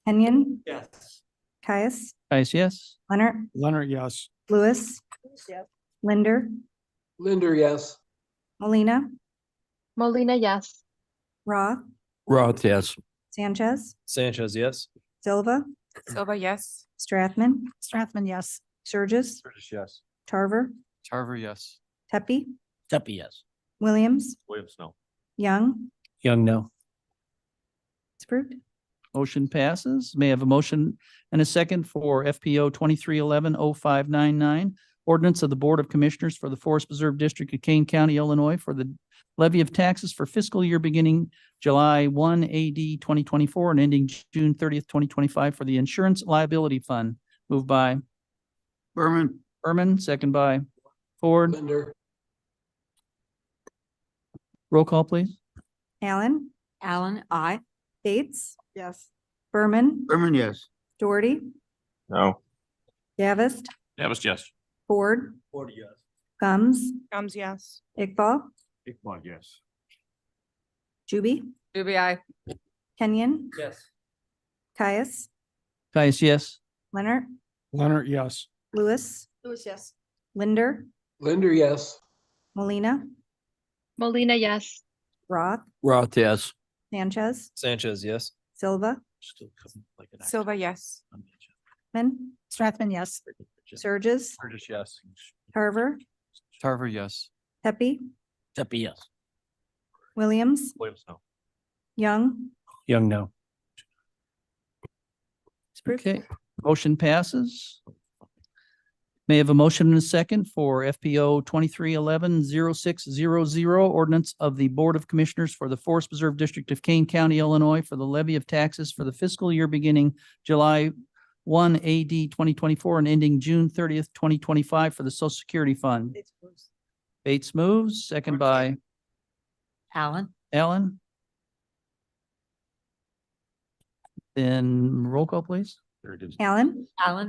Speaker 10: Kenyon,
Speaker 2: Yes.
Speaker 10: Caius,
Speaker 3: Guys, yes?
Speaker 10: Leonard,
Speaker 2: Leonard, yes.
Speaker 10: Lewis,
Speaker 4: Yes.
Speaker 10: Linder,
Speaker 5: Linder, yes.
Speaker 10: Molina,
Speaker 7: Molina, yes.
Speaker 10: Roth,
Speaker 5: Roth, yes.
Speaker 10: Sanchez,
Speaker 5: Sanchez, yes.
Speaker 10: Silva,
Speaker 1: Silva, yes.
Speaker 10: Strathman,
Speaker 12: Strathman, yes.
Speaker 10: Surges,
Speaker 5: Sturgis, yes.
Speaker 10: Tarver,
Speaker 5: Tarver, yes.
Speaker 10: Pepe,
Speaker 2: Duffy, yes.
Speaker 10: Williams,
Speaker 5: Williams, no.
Speaker 10: Young.
Speaker 14: Young, no.
Speaker 10: It's approved.
Speaker 3: Motion passes. May I have a motion and a second for FPO 23110599, ordinance of the Board of Commissioners for the Forest Preserve District of Kane County, Illinois, for the levy of taxes for fiscal year beginning July 1 AD 2024 and ending June 30th, 2025 for the Insurance Liability Fund. Moved by Berman, second by Ford.
Speaker 5: Linder.
Speaker 3: Roll call, please.
Speaker 10: Allen,
Speaker 12: I.
Speaker 10: Bates,
Speaker 4: Yes.
Speaker 10: Berman,
Speaker 2: yes.
Speaker 10: Doherty,
Speaker 6: No.
Speaker 10: Davis,
Speaker 5: Davis, yes.
Speaker 10: Ford,
Speaker 2: Ford, yes.
Speaker 10: Gums,
Speaker 1: Gums, yes.
Speaker 10: Iqbal,
Speaker 5: Iqbal, yes.
Speaker 10: Juby,
Speaker 4: I.
Speaker 10: Kenyon,
Speaker 2: Yes.
Speaker 10: Caius,
Speaker 3: Guys, yes?
Speaker 10: Leonard,
Speaker 2: Leonard, yes.
Speaker 10: Lewis,
Speaker 4: Yes.
Speaker 10: Linder,
Speaker 5: Linder, yes.
Speaker 10: Molina,
Speaker 7: Molina, yes.
Speaker 10: Roth,
Speaker 5: Roth, yes.
Speaker 10: Sanchez,
Speaker 5: Sanchez, yes.
Speaker 10: Silva,
Speaker 1: Silva, yes.
Speaker 12: Strathman, yes.
Speaker 10: Surges,
Speaker 5: Sturgis, yes.
Speaker 10: Tarver,
Speaker 5: Tarver, yes.
Speaker 10: Pepe,
Speaker 2: Duffy, yes.
Speaker 10: Williams,
Speaker 5: Williams, no.
Speaker 10: Young.
Speaker 14: Young, no.
Speaker 10: It's approved.
Speaker 3: Okay, motion passes. May I have a motion and a second for FPO 23110600, ordinance of the Board of Commissioners for the Forest Preserve District of Kane County, Illinois, for the levy of taxes for the fiscal year beginning July 1 AD 2024 and ending June 30th, 2025 for the Social Security Fund. Bates moves, second by
Speaker 12: Allen.
Speaker 3: Then roll call, please.
Speaker 10: Allen,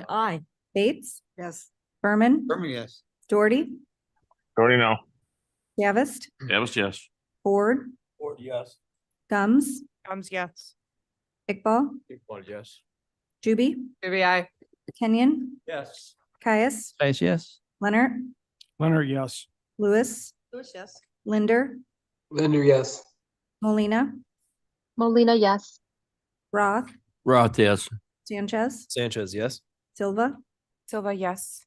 Speaker 12: I.
Speaker 10: Bates,
Speaker 4: Yes.
Speaker 10: Berman,
Speaker 2: yes.
Speaker 10: Doherty,
Speaker 6: Doherty, no.
Speaker 10: Davis,
Speaker 5: Davis, yes.
Speaker 10: Ford,
Speaker 2: Ford, yes.
Speaker 10: Gums,
Speaker 1: Gums, yes.
Speaker 10: Iqbal,
Speaker 5: Iqbal, yes.
Speaker 10: Juby,
Speaker 4: I.
Speaker 10: Kenyon,
Speaker 2: Yes.
Speaker 10: Caius,
Speaker 3: Guys, yes?
Speaker 10: Leonard,
Speaker 2: Leonard, yes.
Speaker 10: Lewis,
Speaker 4: Yes.
Speaker 10: Linder,
Speaker 5: Linder, yes.
Speaker 10: Molina,
Speaker 7: Molina, yes.
Speaker 1: Roth,
Speaker 5: Roth, yes.
Speaker 1: Sanchez,
Speaker 5: Sanchez, yes.
Speaker 1: Silva,
Speaker 7: Silva, yes.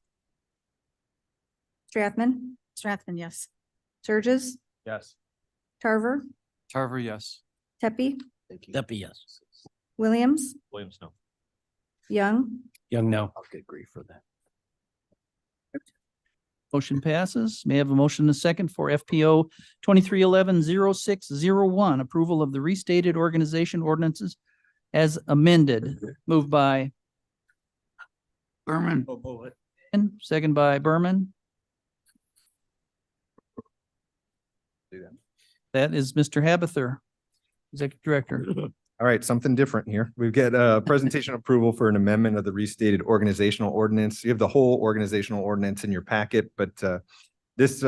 Speaker 1: Strathman,
Speaker 4: Strathman, yes.
Speaker 1: Surges,
Speaker 5: Yes.
Speaker 1: Tarver,
Speaker 5: Tarver, yes.
Speaker 1: Tepe,
Speaker 2: That'd be yes.
Speaker 1: Williams,
Speaker 5: Williams, no.
Speaker 1: Young,
Speaker 5: Young, no. I'll get grief for that.
Speaker 3: Motion passes. May I have a motion and a second for FPO 2311-0601, approval of the restated organization ordinances as amended. Moved by
Speaker 5: Berman.
Speaker 3: and second by Berman. That is Mr. Habather, Executive Director.
Speaker 15: All right, something different here. We've got a presentation approval for an amendment of the restated organizational ordinance. You have the whole organizational ordinance in your packet, but this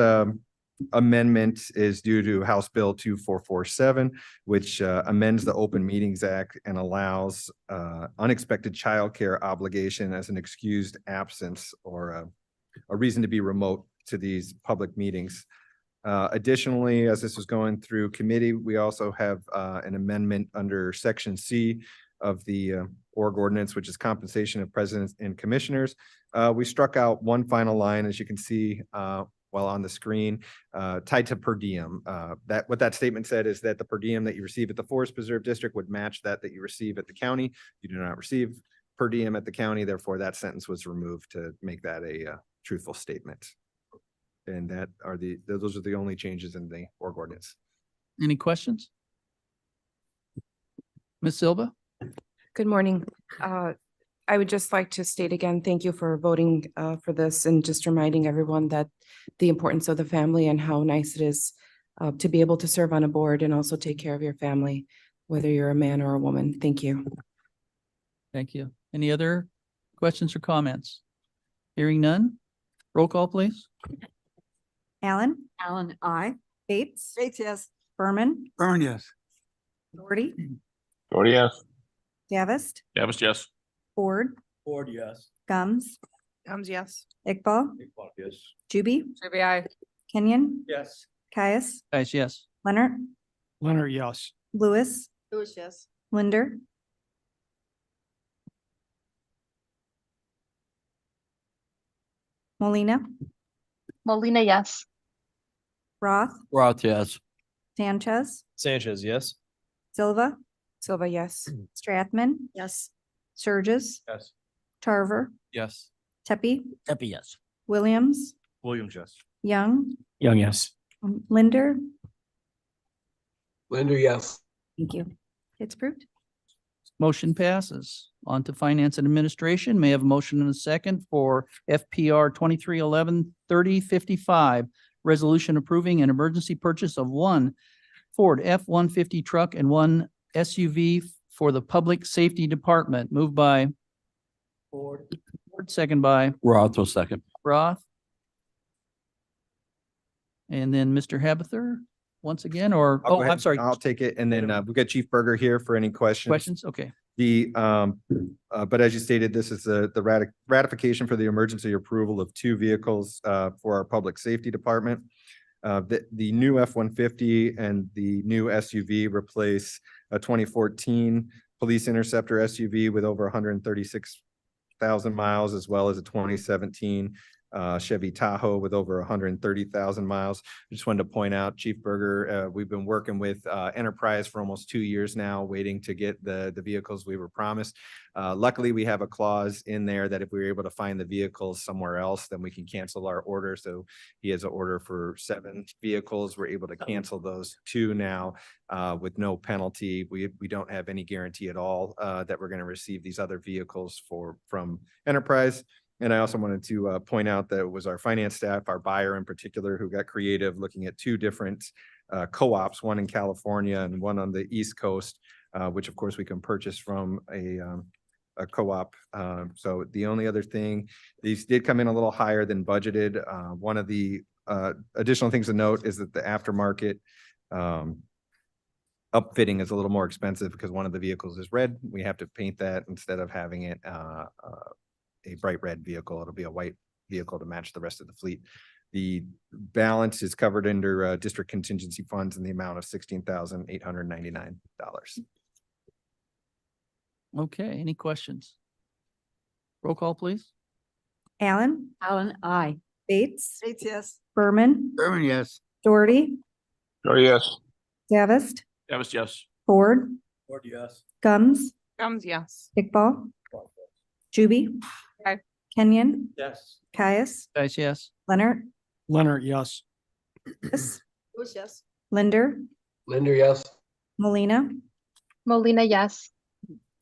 Speaker 15: amendment is due to House Bill 2447, which amends the Open Meetings Act and allows unexpected childcare obligation as an excused absence or a reason to be remote to these public meetings. Additionally, as this was going through committee, we also have an amendment under Section C of the org ordinance, which is compensation of presidents and commissioners. We struck out one final line, as you can see while on the screen, tied to per diem. What that statement said is that the per diem that you receive at the Forest Preserve District would match that you receive at the county. You do not receive per diem at the county, therefore that sentence was removed to make that a truthful statement. And those are the only changes in the org ordinance.
Speaker 3: Any questions? Ms. Silva?
Speaker 16: Good morning. I would just like to state again, thank you for voting for this and just reminding everyone that the importance of the family and how nice it is to be able to serve on a board and also take care of your family, whether you're a man or a woman. Thank you.
Speaker 3: Thank you. Any other questions or comments? Hearing none. Roll call, please.
Speaker 1: Allen,
Speaker 4: Allen, I.
Speaker 1: Bates,
Speaker 4: Bates, yes.
Speaker 1: Berman,
Speaker 5: Berman, yes.
Speaker 1: Doherty,
Speaker 6: Doherty, yes.
Speaker 1: Davist,
Speaker 6: Davis, yes.
Speaker 1: Ford,
Speaker 2: Ford, yes.
Speaker 1: Gums,
Speaker 7: Gums, yes.
Speaker 1: Iqbal,
Speaker 5: Yes.
Speaker 1: Juby,
Speaker 4: I.
Speaker 1: Kenyon,
Speaker 2: Yes.
Speaker 1: Caius,
Speaker 3: Guys, yes.
Speaker 1: Leonard,
Speaker 5: Leonard, yes.
Speaker 1: Lewis,
Speaker 4: Lewis, yes.
Speaker 1: Linder, Molina,
Speaker 7: Molina, yes.
Speaker 1: Roth,
Speaker 5: Roth, yes.
Speaker 1: Sanchez,
Speaker 5: Sanchez, yes.
Speaker 1: Silva,
Speaker 16: Silva, yes.
Speaker 1: Strathman,
Speaker 4: Yes.
Speaker 1: Surges,
Speaker 5: Yes.
Speaker 1: Tarver,
Speaker 5: Yes.
Speaker 1: Tepe,
Speaker 2: That'd be yes.
Speaker 1: Williams,
Speaker 5: Williams, yes.
Speaker 1: Young,
Speaker 5: Young, yes.
Speaker 1: Linder.
Speaker 5: Linder, yes.
Speaker 1: Thank you. It's approved.
Speaker 3: Motion passes. On to Finance and Administration. May I have a motion and a second for FPR 2311-3055, resolution approving an emergency purchase of one Ford F-150 truck and one SUV for the Public Safety Department. Moved by
Speaker 2: Ford.
Speaker 3: second by
Speaker 5: Roth will second.
Speaker 3: Roth. And then Mr. Habather once again, or,
Speaker 15: I'll go
Speaker 3: oh,
Speaker 15: ahead.
Speaker 3: I'm sorry.
Speaker 15: I'll take it. And then we've got Chief Berger here for any questions.
Speaker 3: Questions? Okay.
Speaker 15: But as you stated, this is the ratification for the emergency approval of two vehicles for our Public Safety Department. The new F-150 and the new SUV replace a 2014 Police Interceptor SUV with over 136,000 miles, as well as a 2017 Chevy Tahoe with over 130,000 miles. I just wanted to point out, Chief Berger, we've been working with Enterprise for almost 2 years now, waiting to get the vehicles we were promised. Luckily, we have a clause in there that if we were able to find the vehicles somewhere else, then we can cancel our order. So he has an order for 7 vehicles. We're able to cancel those 2 now with no penalty. We don't have any guarantee at all that we're going to receive these other vehicles from Enterprise. And I also wanted to point out that it was our finance staff, our buyer in particular, who got creative looking at 2 different co-ops, one in California and one on the East Coast, which of course we can purchase from a co-op. So the only other thing, these did come in a little higher than budgeted. One of the additional things to note is that the aftermarket upfitting is a little more expensive because one of the vehicles is red. We have to paint that instead of having it a bright red vehicle. It'll be a white vehicle to match the rest of the fleet. The balance is covered under district contingency funds in the amount of $16,899.
Speaker 3: Okay, any questions? Roll call, please.
Speaker 1: Allen,
Speaker 11: Allen, I.
Speaker 1: Bates,
Speaker 4: Bates, yes.
Speaker 1: Berman,
Speaker 2: Berman, yes.
Speaker 1: Doherty,
Speaker 6: yes.
Speaker 1: Davis,
Speaker 2: Davis, yes.
Speaker 1: Ford,
Speaker 2: Ford, yes.
Speaker 1: Gums,
Speaker 7: Gums, yes.
Speaker 1: Iqbal, Juby,
Speaker 7: Aye.
Speaker 1: Kenyon,
Speaker 2: Yes.
Speaker 1: Caius,
Speaker 3: Guys, yes.
Speaker 1: Leonard,
Speaker 2: Leonard, yes.
Speaker 1: Lewis,
Speaker 4: Lewis, yes.
Speaker 1: Linder,
Speaker 5: Linder, yes.
Speaker 1: Molina,
Speaker 7: Molina, yes.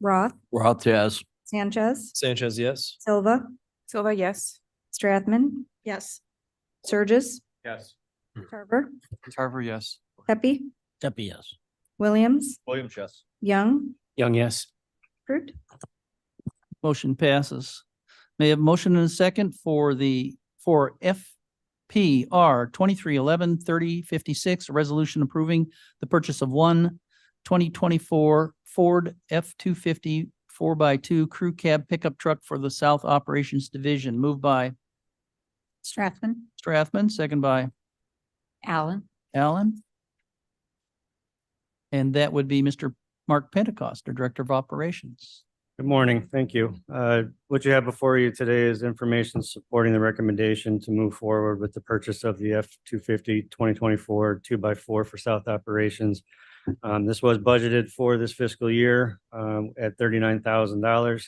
Speaker 1: Roth,
Speaker 2: Roth, yes.
Speaker 1: Sanchez,
Speaker 2: Sanchez, yes.
Speaker 1: Silva,
Speaker 7: Silva, yes.
Speaker 1: Strathman,
Speaker 4: Yes.
Speaker 1: Surges,
Speaker 2: Yes.
Speaker 1: Tarver,
Speaker 2: Tarver, yes.
Speaker 1: Pepe,
Speaker 2: Pepe, yes.
Speaker 1: Williams,
Speaker 2: Williams, yes.
Speaker 1: Young,
Speaker 2: Young, yes.
Speaker 1: approved.
Speaker 3: Motion passes. May I have a motion and a second for FPR 2311-3056, a resolution approving the purchase of one 2024 Ford F-250 4x2 crew cab pickup truck for the South Operations Division. Moved by
Speaker 1: Strathman,
Speaker 3: Strathman, second by
Speaker 11: Allen.
Speaker 3: Allen. And that would be Mr. Mark Pentecost, our Director of Operations.
Speaker 17: Good morning. Thank you. What you have before you today is information supporting the recommendation to move forward with the purchase of the F-250 2024 2x4 for South Operations. This was budgeted for this fiscal year at $39,000.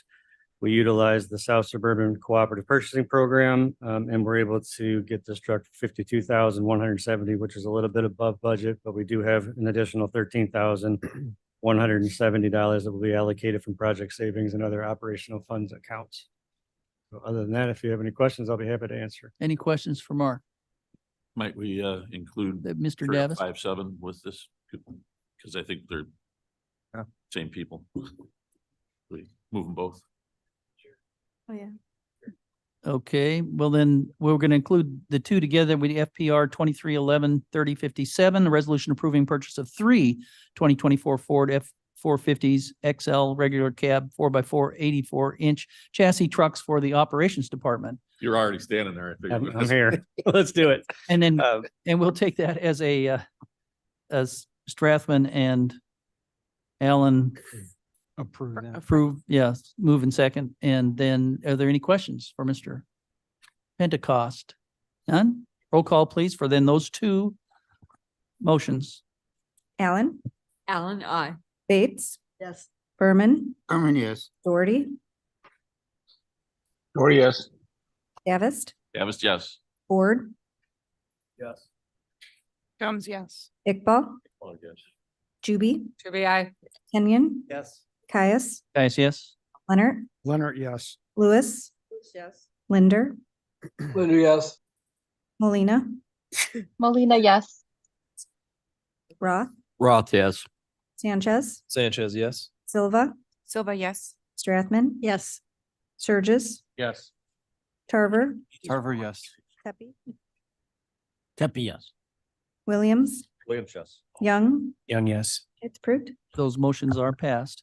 Speaker 17: We utilized the South Suburban Cooperative Purchasing Program and we're able to get this truck for $52,170, which is a little bit above budget, but we do have an additional $13,170 that will be allocated from project savings and other operational funds accounts. So other than that, if you have any questions, I'll be happy to answer.
Speaker 3: Any questions for Mark?
Speaker 18: Might we include
Speaker 3: Mr. Davis?
Speaker 18: 5-7 with this? Because I think they're same people. We move them both.
Speaker 1: Oh, yeah.
Speaker 3: Okay, well then, we're going to include the two together with the FPR 2311-3057, a resolution approving purchase of three 2024 Ford F-450s XL regular cab 4x4 84-inch chassis trucks for the Operations Department.
Speaker 18: You're already standing there. I figured.
Speaker 17: I'm here. Let's do it.
Speaker 3: And then, and we'll take that as as Strathman and Allen approve, yes, move in second. And then are there any questions for Mr. Pentecost? None? Roll call, please, for then those two motions.
Speaker 1: Allen,
Speaker 11: Allen, I.
Speaker 1: Bates,
Speaker 4: Yes.
Speaker 1: Berman,
Speaker 2: Berman, yes.
Speaker 1: Doherty,
Speaker 6: Doherty, yes.
Speaker 1: Davis,
Speaker 18: Davis, yes.
Speaker 1: Ford,
Speaker 2: Yes.
Speaker 7: Gums, yes.
Speaker 1: Iqbal,
Speaker 18: Oh, yes.
Speaker 1: Juby,
Speaker 7: Juby, aye.
Speaker 1: Kenyon,
Speaker 2: Yes.
Speaker 1: Caius,
Speaker 3: Guys, yes?
Speaker 1: Leonard,
Speaker 2: Leonard, yes.
Speaker 1: Lewis,
Speaker 4: Yes.
Speaker 1: Linder,
Speaker 5: Linder, yes.
Speaker 1: Molina,
Speaker 7: Molina, yes.
Speaker 1: Roth,
Speaker 2: Roth, yes.
Speaker 1: Sanchez,
Speaker 2: Sanchez, yes.
Speaker 1: Silva,
Speaker 7: Silva, yes.
Speaker 1: Strathman,
Speaker 4: Yes.
Speaker 1: Surges,
Speaker 18: Yes.
Speaker 1: Tarver,
Speaker 2: Tarver, yes.
Speaker 1: Pepe,
Speaker 2: Pepe, yes.
Speaker 1: Williams,
Speaker 18: Williams, yes.
Speaker 1: Young,
Speaker 2: Young, yes.
Speaker 1: it's approved.
Speaker 3: Those motions are passed.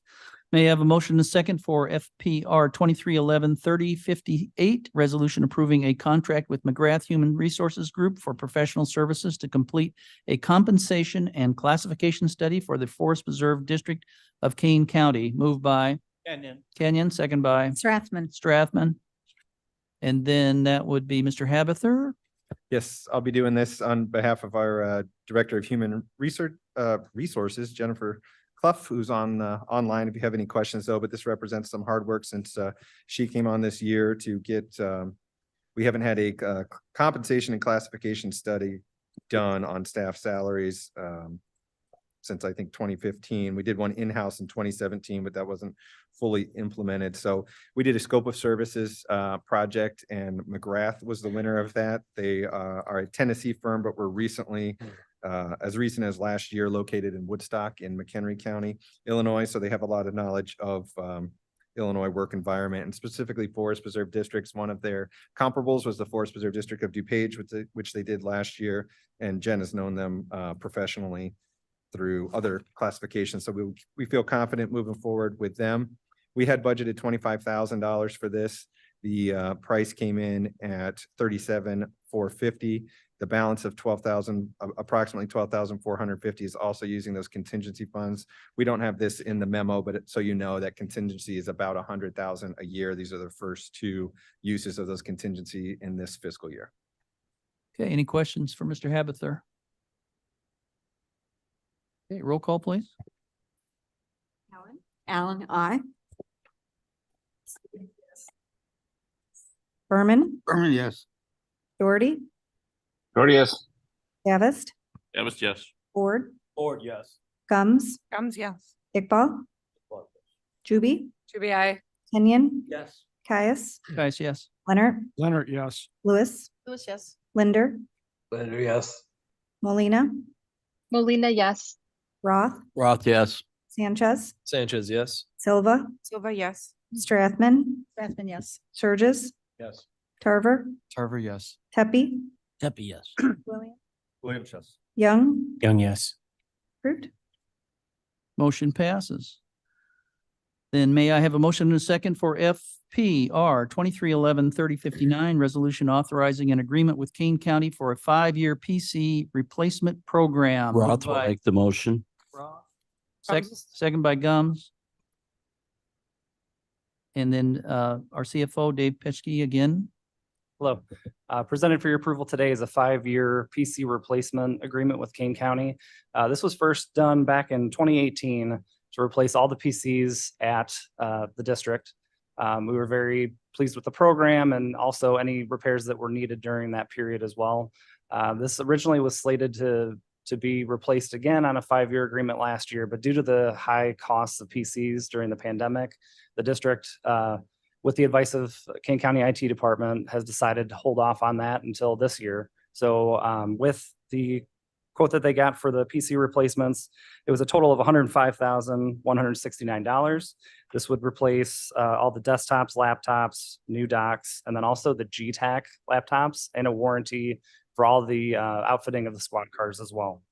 Speaker 3: May I have a motion and a second for FPR 2311-3058, resolution approving a contract with McGrath Human Resources Group for professional services to complete a compensation and classification study for the Forest Preserve District of Kane County. Moved by Kenyon, second by
Speaker 1: Strathman,
Speaker 3: Strathman. And then that would be Mr. Habather.
Speaker 15: Yes, I'll be doing this on behalf of our Director of Human Resources, Jennifer Clough, who's on online if you have any questions though, but this represents some hard work since she came on this year to get, we haven't had a compensation and classification study done on staff salaries since I think 2015. We did one in-house in 2017, but that wasn't fully implemented. So we did a scope of services project and McGrath was the winner of that. They are a Tennessee firm, but were recently, as recent as last year, located in Woodstock in McHenry County, Illinois. So they have a lot of knowledge of Illinois work environment and specifically Forest Preserve districts. One of their comparables was the Forest Preserve District of DuPage, which they did last year. And Jen has known them professionally through other classifications. So we feel confident moving forward with them. We had budgeted $25,000 for this. The price came in at 37,450. The balance of approximately 12,450 is also using those contingency funds. We don't have this in the memo, but so you know that contingency is about 100,000 a year. These are the first two uses of those contingency in this fiscal year.
Speaker 3: Okay, any questions for Mr. Habither? Okay, roll call, please.
Speaker 1: Allen, I. Berman,
Speaker 5: Berman, yes.
Speaker 1: Doherty,
Speaker 6: Doherty, yes.
Speaker 1: Davist,
Speaker 18: Davis, yes.
Speaker 1: Ford,
Speaker 2: Ford, yes.
Speaker 1: Gums,
Speaker 7: Gums, yes.
Speaker 1: Iqbal, Juby,
Speaker 7: Juby, I.
Speaker 1: Kenyon,
Speaker 2: Yes.
Speaker 1: Caius,
Speaker 3: Guys, yes.
Speaker 1: Leonard,
Speaker 2: Leonard, yes.
Speaker 1: Lewis,
Speaker 7: Lewis, yes.
Speaker 1: Linder,
Speaker 18: Linder, yes.
Speaker 1: Molina,
Speaker 7: Molina, yes.
Speaker 1: Roth,
Speaker 5: Roth, yes.
Speaker 1: Sanchez,
Speaker 18: Sanchez, yes.
Speaker 1: Silva,
Speaker 7: Silva, yes.
Speaker 1: Strathman,
Speaker 7: Strathman, yes.
Speaker 1: Surges,
Speaker 2: Yes.
Speaker 1: Tarver,
Speaker 5: Tarver, yes.
Speaker 1: Tepe,
Speaker 5: Tepe, yes.
Speaker 1: William,
Speaker 2: Williams, yes.
Speaker 1: Young,
Speaker 5: Young, yes.
Speaker 1: approved.
Speaker 3: Motion passes. Then may I have a motion and a second for FPR 2311-3059, resolution authorizing an agreement with Kane County for a 5-year PC replacement program.
Speaker 5: Roth
Speaker 3: Moved
Speaker 5: will
Speaker 3: by
Speaker 5: make the motion.
Speaker 3: Roth.
Speaker 7: Gums.
Speaker 3: Second by Gums. And then our CFO, Dave Petchke again.
Speaker 14: Hello. Presented for your approval today is a 5-year PC replacement agreement with Kane County. This was first done back in 2018 to replace all the PCs at the district. We were very pleased with the program and also any repairs that were needed during that period as well. This originally was slated to be replaced again on a 5-year agreement last year, but due to the high costs of PCs during the pandemic, the district, with the advice of Kane County IT department, has decided to hold off on that until this year. So with the quote that they got for the PC replacements, it was a total of $105,169. This would replace all the desktops, laptops, new docks, and then also the GTAC laptops and a warranty for all the outfitting of the squad cars as well.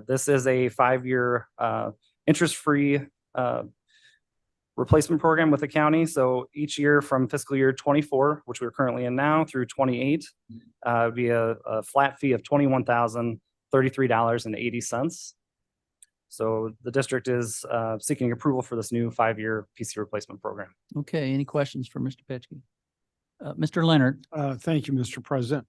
Speaker 14: This is a 5-year interest-free replacement program with the county. So each year from fiscal year 24, which we're currently in now, through 28, would be a flat fee of $21,033.80. So the district is seeking approval for this new 5-year PC replacement program.
Speaker 3: Okay, any questions for Mr. Petchke? Mr. Leonard.
Speaker 2: Thank you, Mr. President.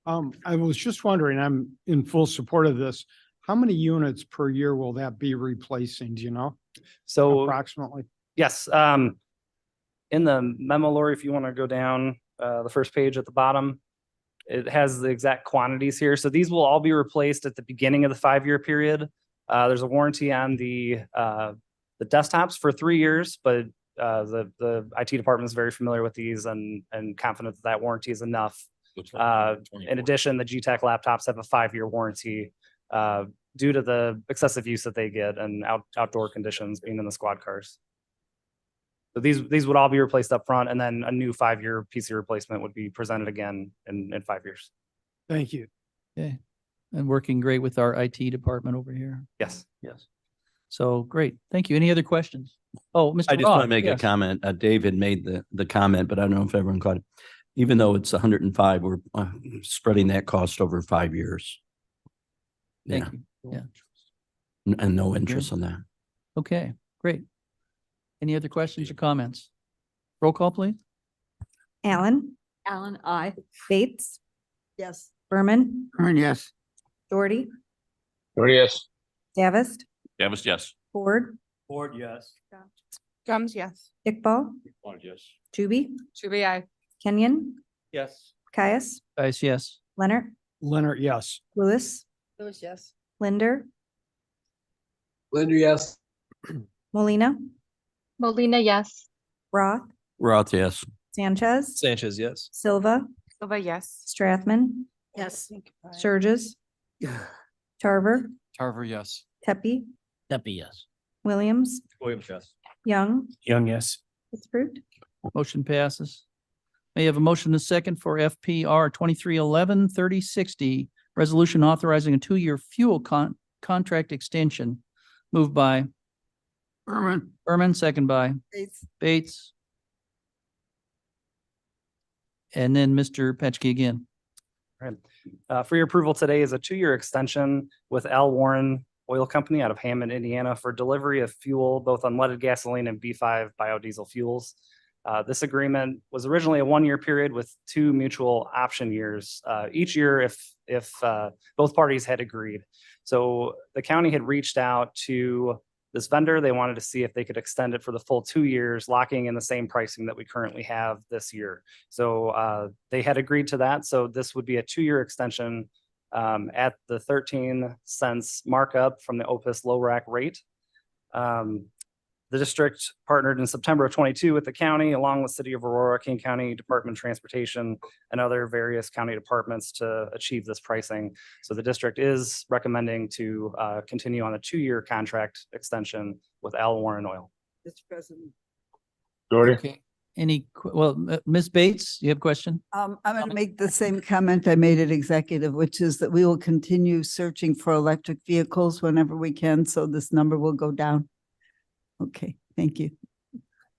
Speaker 2: I was just wondering, I'm in full support of this. How many units per year will that be replacing? Do you know?
Speaker 14: So
Speaker 2: approximately?
Speaker 14: Yes. In the memo, Lori, if you want to go down the first page at the bottom, it has the exact quantities here. So these will all be replaced at the beginning of the 5-year period. There's a warranty on the desktops for 3 years, but the IT department is very familiar with these and confident that that warranty is enough. In addition, the GTAC laptops have a 5-year warranty due to the excessive use that they get and outdoor conditions being in the squad cars. So these would all be replaced up front, and then a new 5-year PC replacement would be presented again in 5 years.
Speaker 2: Thank you.
Speaker 3: Okay, and working great with our IT department over here.
Speaker 14: Yes.
Speaker 3: Yes. So great. Thank you. Any other questions? Oh, Mr.
Speaker 5: I just want to
Speaker 3: Roth,
Speaker 5: make a
Speaker 3: yes.
Speaker 5: comment. Dave had made the comment, but I don't know if everyone caught it. Even though it's 105, we're spreading that cost over 5 years.
Speaker 3: Thank
Speaker 5: Yeah.
Speaker 3: you. Yeah.
Speaker 5: And no interest on that.
Speaker 3: Okay, great. Any other questions or comments? Roll call, please.
Speaker 1: Allen,
Speaker 12: Allen, I.
Speaker 1: Bates,
Speaker 12: Yes.
Speaker 1: Berman,
Speaker 5: Berman, yes.
Speaker 1: Doherty,
Speaker 6: Doherty, yes.
Speaker 1: Davist,
Speaker 18: Davis, yes.
Speaker 1: Ford,
Speaker 2: Ford, yes.
Speaker 7: Gums, yes.
Speaker 1: Iqbal,
Speaker 2: Ford, yes.
Speaker 1: Juby,
Speaker 7: Juby, I.
Speaker 1: Kenyon,
Speaker 2: Yes.
Speaker 1: Caius,
Speaker 3: Guys, yes.
Speaker 1: Leonard,
Speaker 2: Leonard, yes.
Speaker 1: Lewis,
Speaker 7: Lewis, yes.
Speaker 1: Linder,
Speaker 18: Linder, yes.
Speaker 1: Molina,
Speaker 7: Molina, yes.
Speaker 1: Roth,
Speaker 5: Roth, yes.
Speaker 1: Sanchez,
Speaker 18: Sanchez, yes.
Speaker 1: Silva,
Speaker 7: Silva, yes.
Speaker 1: Strathman,
Speaker 7: Yes.
Speaker 1: Surges, Tarver,
Speaker 5: Tarver, yes.
Speaker 1: Tepe,
Speaker 5: Tepe, yes.
Speaker 1: Williams,
Speaker 2: Williams, yes.
Speaker 1: Young,
Speaker 5: Young, yes.
Speaker 1: it's approved.
Speaker 3: Motion passes. May I have a motion and a second for FPR 2311-3060, resolution authorizing a 2-year fuel contract extension. Moved by
Speaker 5: Berman.
Speaker 3: Berman, second by
Speaker 12: Bates.
Speaker 3: Bates. And then Mr. Petchke again.
Speaker 14: Right. For your approval today is a 2-year extension with Al Warren Oil Company out of Hammond, Indiana for delivery of fuel, both unleaded gasoline and B5 biodiesel fuels. This agreement was originally a 1-year period with 2 mutual option years, each year if both parties had agreed. So the county had reached out to this vendor. They wanted to see if they could extend it for the full 2 years, locking in the same pricing that we currently have this year. So they had agreed to that. So this would be a 2-year extension at the 13 cents markup from the Opus low rack rate. The district partnered in September of 22 with the county, along with City of Aurora, Kane County Department of Transportation, and other various county departments to achieve this pricing. So the district is recommending to continue on a 2-year contract extension with Al Warren Oil.
Speaker 12: Mr. President.
Speaker 3: Okay. Ms. Bates, you have a question?
Speaker 19: I'm going to make the same comment I made at executive, which is that we will continue searching for electric vehicles whenever we can, so this number will go down. Okay, thank you.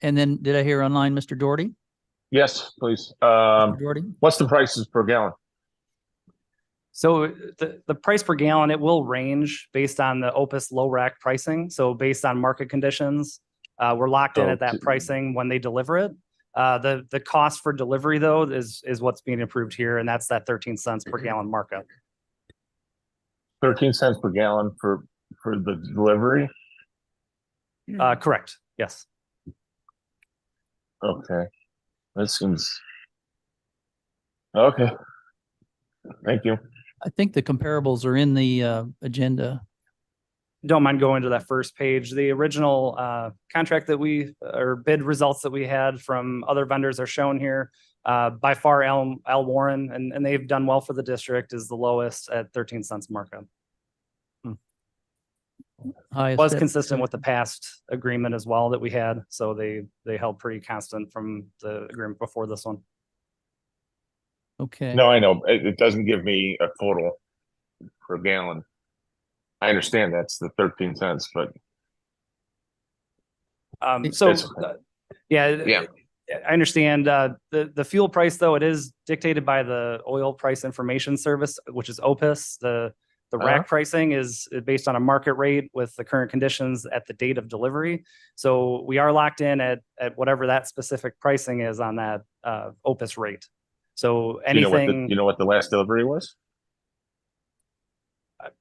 Speaker 3: And then did I hear online, Mr. Doherty?
Speaker 6: Yes, please.
Speaker 3: Doherty?
Speaker 6: What's the prices per gallon?
Speaker 14: So the price per gallon, it will range based on the Opus low rack pricing. So based on market conditions, we're locked in at that pricing when they deliver it. The cost for delivery though is what's being approved here, and that's that 13 cents per gallon markup.
Speaker 6: 13 cents per gallon for the delivery?
Speaker 14: Correct. Yes.
Speaker 6: Okay. That seems okay. Thank you.
Speaker 3: I think the comparables are in the agenda.
Speaker 14: Don't mind going to that first page. The original contract that or bid results that we had from other vendors are shown here. By far, Al Warren, and they've done well for the district, is the lowest at 13 cents markup. Was consistent with the past agreement as well that we had. So they held pretty constant from the agreement before this one.
Speaker 3: Okay.
Speaker 6: No, I know. It doesn't give me a total per gallon. I understand that's the 13 cents, but
Speaker 14: yeah, I understand. The fuel price though, it is dictated by the Oil Price Information Service, which is Opus. The rack pricing is based on a market rate with the current conditions at the date of delivery. So we are locked in at whatever that specific pricing is on that Opus rate. So anything.
Speaker 6: You know what the last delivery was?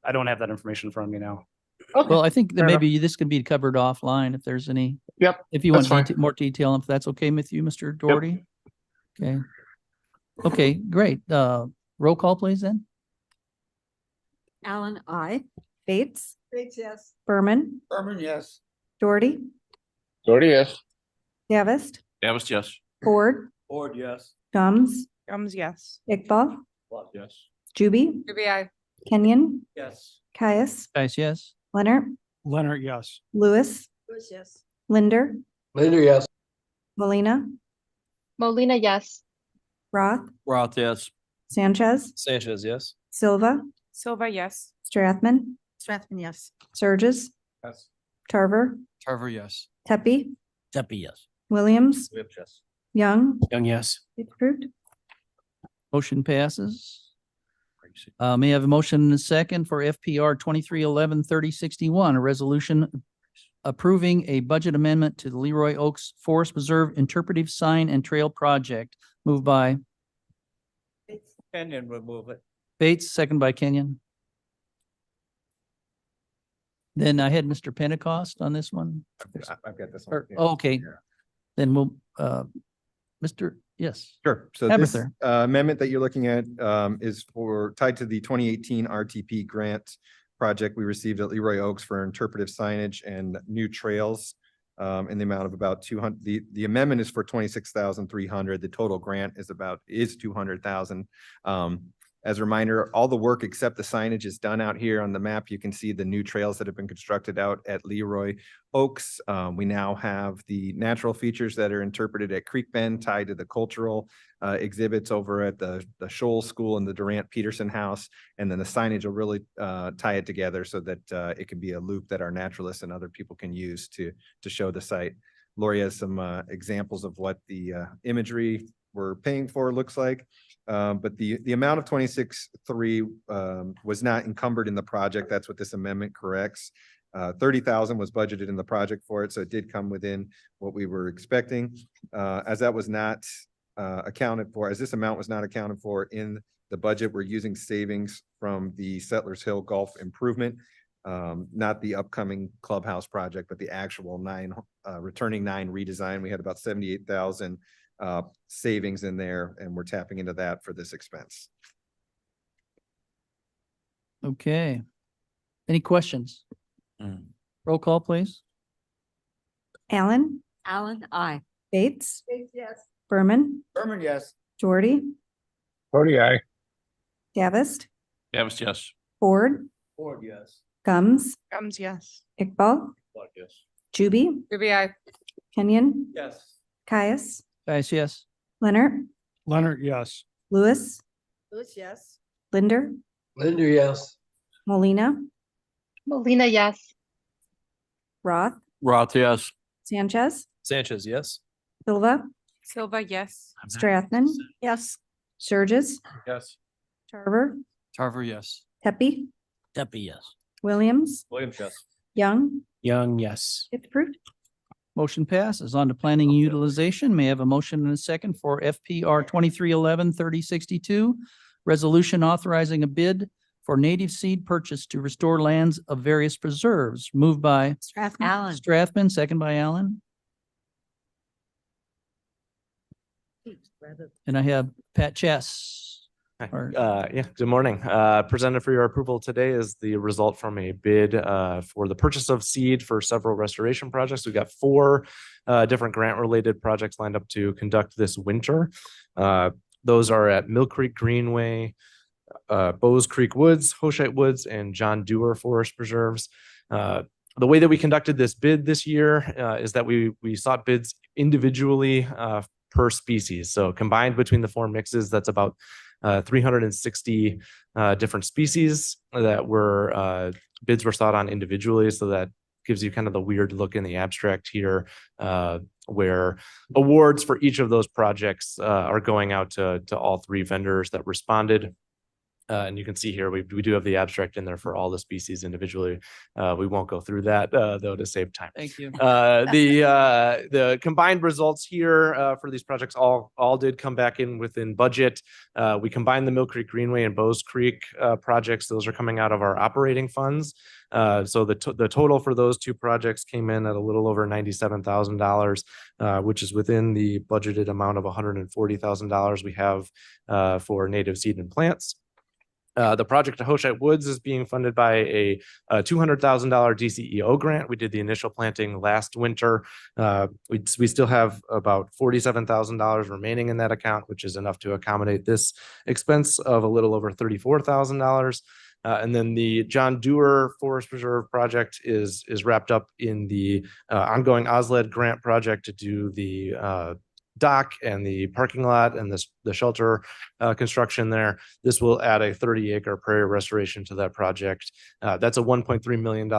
Speaker 14: I don't have that information from me now.
Speaker 6: Okay.
Speaker 3: Well, I think that maybe this can be covered offline if there's any.
Speaker 6: Yep.
Speaker 3: If you want more detail, if that's okay with you, Mr. Doherty. Yep. Okay. Okay, great. Roll call, please, then.
Speaker 12: Allen, I.
Speaker 10: Bates,
Speaker 12: Bates, yes.
Speaker 10: Berman,
Speaker 2: Berman, yes.
Speaker 10: Doherty,
Speaker 6: Doherty, yes.
Speaker 10: Davist,
Speaker 18: Davis, yes.
Speaker 10: Ford,
Speaker 2: Ford, yes.
Speaker 10: Gums,
Speaker 7: Gums, yes.
Speaker 10: Iqbal,
Speaker 18: Yes.
Speaker 10: Juby,
Speaker 7: Ruby, I.
Speaker 10: Kenyon,
Speaker 2: Yes.
Speaker 10: Caius,
Speaker 3: Guys, yes.
Speaker 10: Leonard,
Speaker 2: Leonard, yes.
Speaker 10: Lewis,
Speaker 12: Lewis, yes.
Speaker 10: Linder,
Speaker 2: Linder, yes.
Speaker 10: Molina,
Speaker 7: Molina, yes.
Speaker 10: Roth,
Speaker 5: Roth, yes.
Speaker 10: Sanchez,
Speaker 5: Sanchez, yes.
Speaker 10: Silva,
Speaker 7: Silva, yes.
Speaker 10: Strathman,
Speaker 12: Strathman, yes.
Speaker 10: Surges,
Speaker 2: Yes.
Speaker 10: Tarver,
Speaker 5: Tarver, yes.
Speaker 10: Tepe,
Speaker 5: Tepe, yes.
Speaker 10: Williams,
Speaker 5: Yes.
Speaker 10: Young,
Speaker 5: Young, yes.
Speaker 10: it's approved.
Speaker 3: Motion passes. May I have a motion and a second for FPR 2311-3061, a resolution approving a budget amendment to the Leroy Oaks Forest Preserve Interpretive Sign and Trail Project. Moved by
Speaker 2: Kenyon would move it.
Speaker 3: Bates, second by Kenyon. Then I had Mr. Pentecost on this one.
Speaker 15: I've got this one.
Speaker 3: Okay, then we'll, Mr. Yes.
Speaker 15: Sure. So this
Speaker 3: Haberther.
Speaker 15: amendment that you're looking at is tied to the 2018 RTP grant project we received at Leroy Oaks for interpretive signage and new trails in the amount of about 200. The amendment is for 26,300. The total grant is 200,000. As a reminder, all the work except the signage is done out here on the map. You can see the new trails that have been constructed out at Leroy Oaks. We now have the natural features that are interpreted at Creek Bend tied to the cultural exhibits over at the Shoal School and the Durant Peterson House. And then the signage will really tie it together so that it can be a loop that our naturalists and other people can use to show the site. Lori has some examples of what the imagery we're paying for, looks like. But the amount of 26.3 was not encumbered in the project. That's what this amendment corrects. 30,000 was budgeted in the project for it, so it did come within what we were expecting. As that was not accounted for, as this amount was not accounted for in the budget, we're using savings from the Settlers Hill Golf Improvement, not the upcoming clubhouse project, but the actual returning 9 redesign. We had about 78,000 savings in there, and we're tapping into that for this expense.
Speaker 3: Okay. Any questions? Roll call, please.
Speaker 1: Allen,
Speaker 12: Allen, I.
Speaker 1: Bates,
Speaker 12: Yes.
Speaker 1: Berman,
Speaker 8: Berman, yes.
Speaker 1: Doherty,
Speaker 6: Doherty, aye.
Speaker 1: Davis,
Speaker 18: Davis, yes.
Speaker 1: Ford,
Speaker 8: Ford, yes.
Speaker 1: Gums,
Speaker 7: Gums, yes.
Speaker 1: Iqbal,
Speaker 18: Yes.
Speaker 1: Juby,
Speaker 7: Ruby, I.
Speaker 1: Kenyon,
Speaker 8: Yes.
Speaker 1: Caius,
Speaker 3: Guys, yes.
Speaker 1: Leonard,
Speaker 2: Leonard, yes.
Speaker 1: Lewis,
Speaker 12: Lewis, yes.
Speaker 1: Linder,
Speaker 8: Linder, yes.
Speaker 1: Molina,
Speaker 7: Molina, yes.
Speaker 1: Roth,
Speaker 18: Roth, yes.
Speaker 1: Sanchez,
Speaker 18: Sanchez, yes.
Speaker 1: Silva,
Speaker 7: Silva, yes.
Speaker 1: Strathman,
Speaker 4: Yes.
Speaker 1: Sturgis,
Speaker 18: Yes.
Speaker 1: Tarver,
Speaker 18: Tarver, yes.
Speaker 1: Pepe,
Speaker 18: Deppie, yes.
Speaker 1: Williams,
Speaker 18: Williams, yes.
Speaker 1: Young,
Speaker 18: Young, yes.
Speaker 1: it's approved.
Speaker 3: Motion passes. On to planning and utilization. May I have a motion and a second for FPR 2311-3062, resolution authorizing a bid for native seed purchase to restore lands of various preserves. Moved by
Speaker 12: Strathman. Allen.
Speaker 3: Strathman, second by Allen. And I have Pat Chess. Or-
Speaker 20: Yeah, good morning. Presented for your approval today is the result from a bid for the purchase of seed for several restoration projects. We've got 4 different grant-related projects lined up to conduct this winter. Those are at Mill Creek Greenway, Bowes Creek Woods, Hoshite Woods, and John Dewar Forest Preserves. The way that we conducted this bid this year is that we sought bids individually per species. So combined between the 4 mixes, that's about 360 different species that were bids were sought on individually. So that gives you kind of the weird look in the abstract here, where awards for each of those projects are going out to all 3 vendors that responded. And you can see here, we do have the abstract in there for all the species individually. We won't go through that though, to save time.
Speaker 3: Thank you.
Speaker 20: The combined results here for these projects all did come back in within budget. We combined the Mill Creek Greenway and Bowes Creek projects. Those are coming out of our operating funds. So the total for those 2 projects came in at a little over $97,000, which is within the budgeted amount of $140,000 we have for native seed and plants. The project at Hoshite Woods is being funded by a $200,000 DCEO grant. We did the initial planting last winter. We still have about $47,000 remaining in that account, which is enough to accommodate this expense of a little over $34,000. And then the John Dewar Forest Preserve project is wrapped up in the ongoing OSLED grant project to do the dock and the parking lot and the shelter construction there. This will add a 30-acre prairie restoration to that project. That's a $1.3 million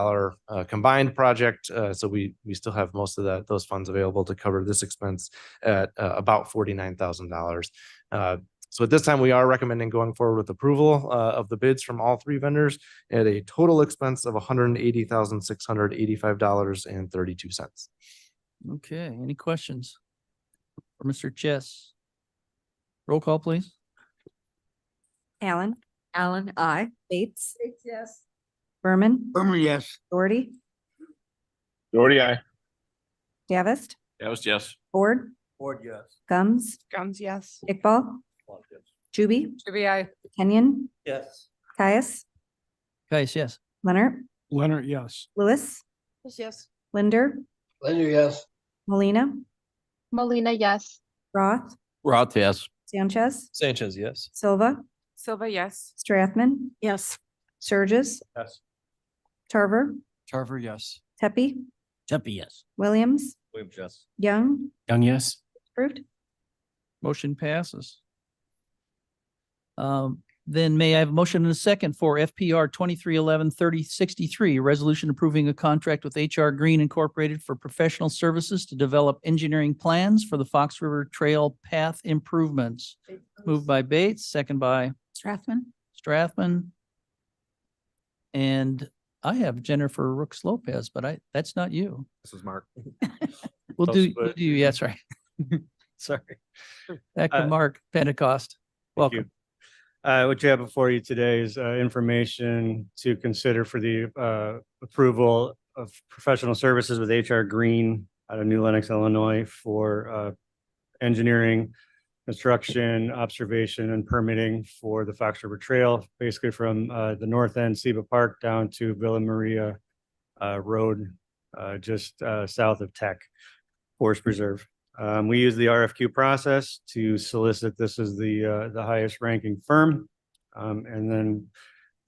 Speaker 20: combined project. So we still have most of those funds available to cover this expense at about $49,000. So at this time, we are recommending going forward with approval of the bids from all 3 vendors at a total expense of $180,685.32.
Speaker 3: Okay, any questions for Mr. Chess? Roll call, please.
Speaker 1: Allen,
Speaker 12: Allen, I.
Speaker 1: Bates,
Speaker 12: Yes.
Speaker 1: Berman,
Speaker 8: Berman, yes.
Speaker 1: Doherty,
Speaker 6: Doherty, aye.
Speaker 1: Davis,
Speaker 18: Davis, yes.
Speaker 1: Ford,
Speaker 8: Ford, yes.
Speaker 1: Gums,
Speaker 7: Gums, yes.
Speaker 1: Iqbal, Juby,
Speaker 7: Ruby, I.
Speaker 1: Kenyon,
Speaker 8: Yes.
Speaker 1: Caius,
Speaker 3: Guys, yes.
Speaker 1: Leonard,
Speaker 2: Leonard, yes.
Speaker 1: Lewis,
Speaker 7: Yes.
Speaker 1: Linder,
Speaker 8: Linder, yes.
Speaker 1: Molina,
Speaker 7: Molina, yes.
Speaker 1: Roth,
Speaker 18: Roth, yes.
Speaker 1: Sanchez,
Speaker 18: Sanchez, yes.
Speaker 1: Silva,
Speaker 7: Silva, yes.
Speaker 1: Strathman,
Speaker 4: Yes.
Speaker 1: Sturgis,
Speaker 18: Yes.
Speaker 1: Tarver,
Speaker 18: Tarver, yes.
Speaker 1: Pepe,
Speaker 18: Deppie, yes.
Speaker 1: Williams,
Speaker 18: Williams, yes.
Speaker 1: Young,
Speaker 18: Young, yes.
Speaker 1: approved.
Speaker 3: Motion passes. Then may I have a motion and a second for FPR 2311-3063, a resolution approving a contract with HR Green Incorporated for professional services to develop engineering plans for the Fox River Trail path improvements. Moved by Bates, second by Strathman. And I have Jennifer Rooks Lopez, but that's not you.
Speaker 15: This is Mark.
Speaker 3: We'll
Speaker 17: Close,
Speaker 3: do,
Speaker 17: but-
Speaker 3: yeah, that's right.
Speaker 17: Sorry.
Speaker 3: Back to Mark Pentecost.
Speaker 17: Thank you.
Speaker 3: Welcome.
Speaker 17: What you have before you today is information to consider for the approval of professional services with HR Green out of New Lenox, Illinois for engineering, construction, observation, and permitting for the Fox River Trail, basically from the north end, Seba Park, down to Villa Maria Road, just south of Tech Forest Preserve. We use the RFQ process to solicit this as the highest ranking firm. And then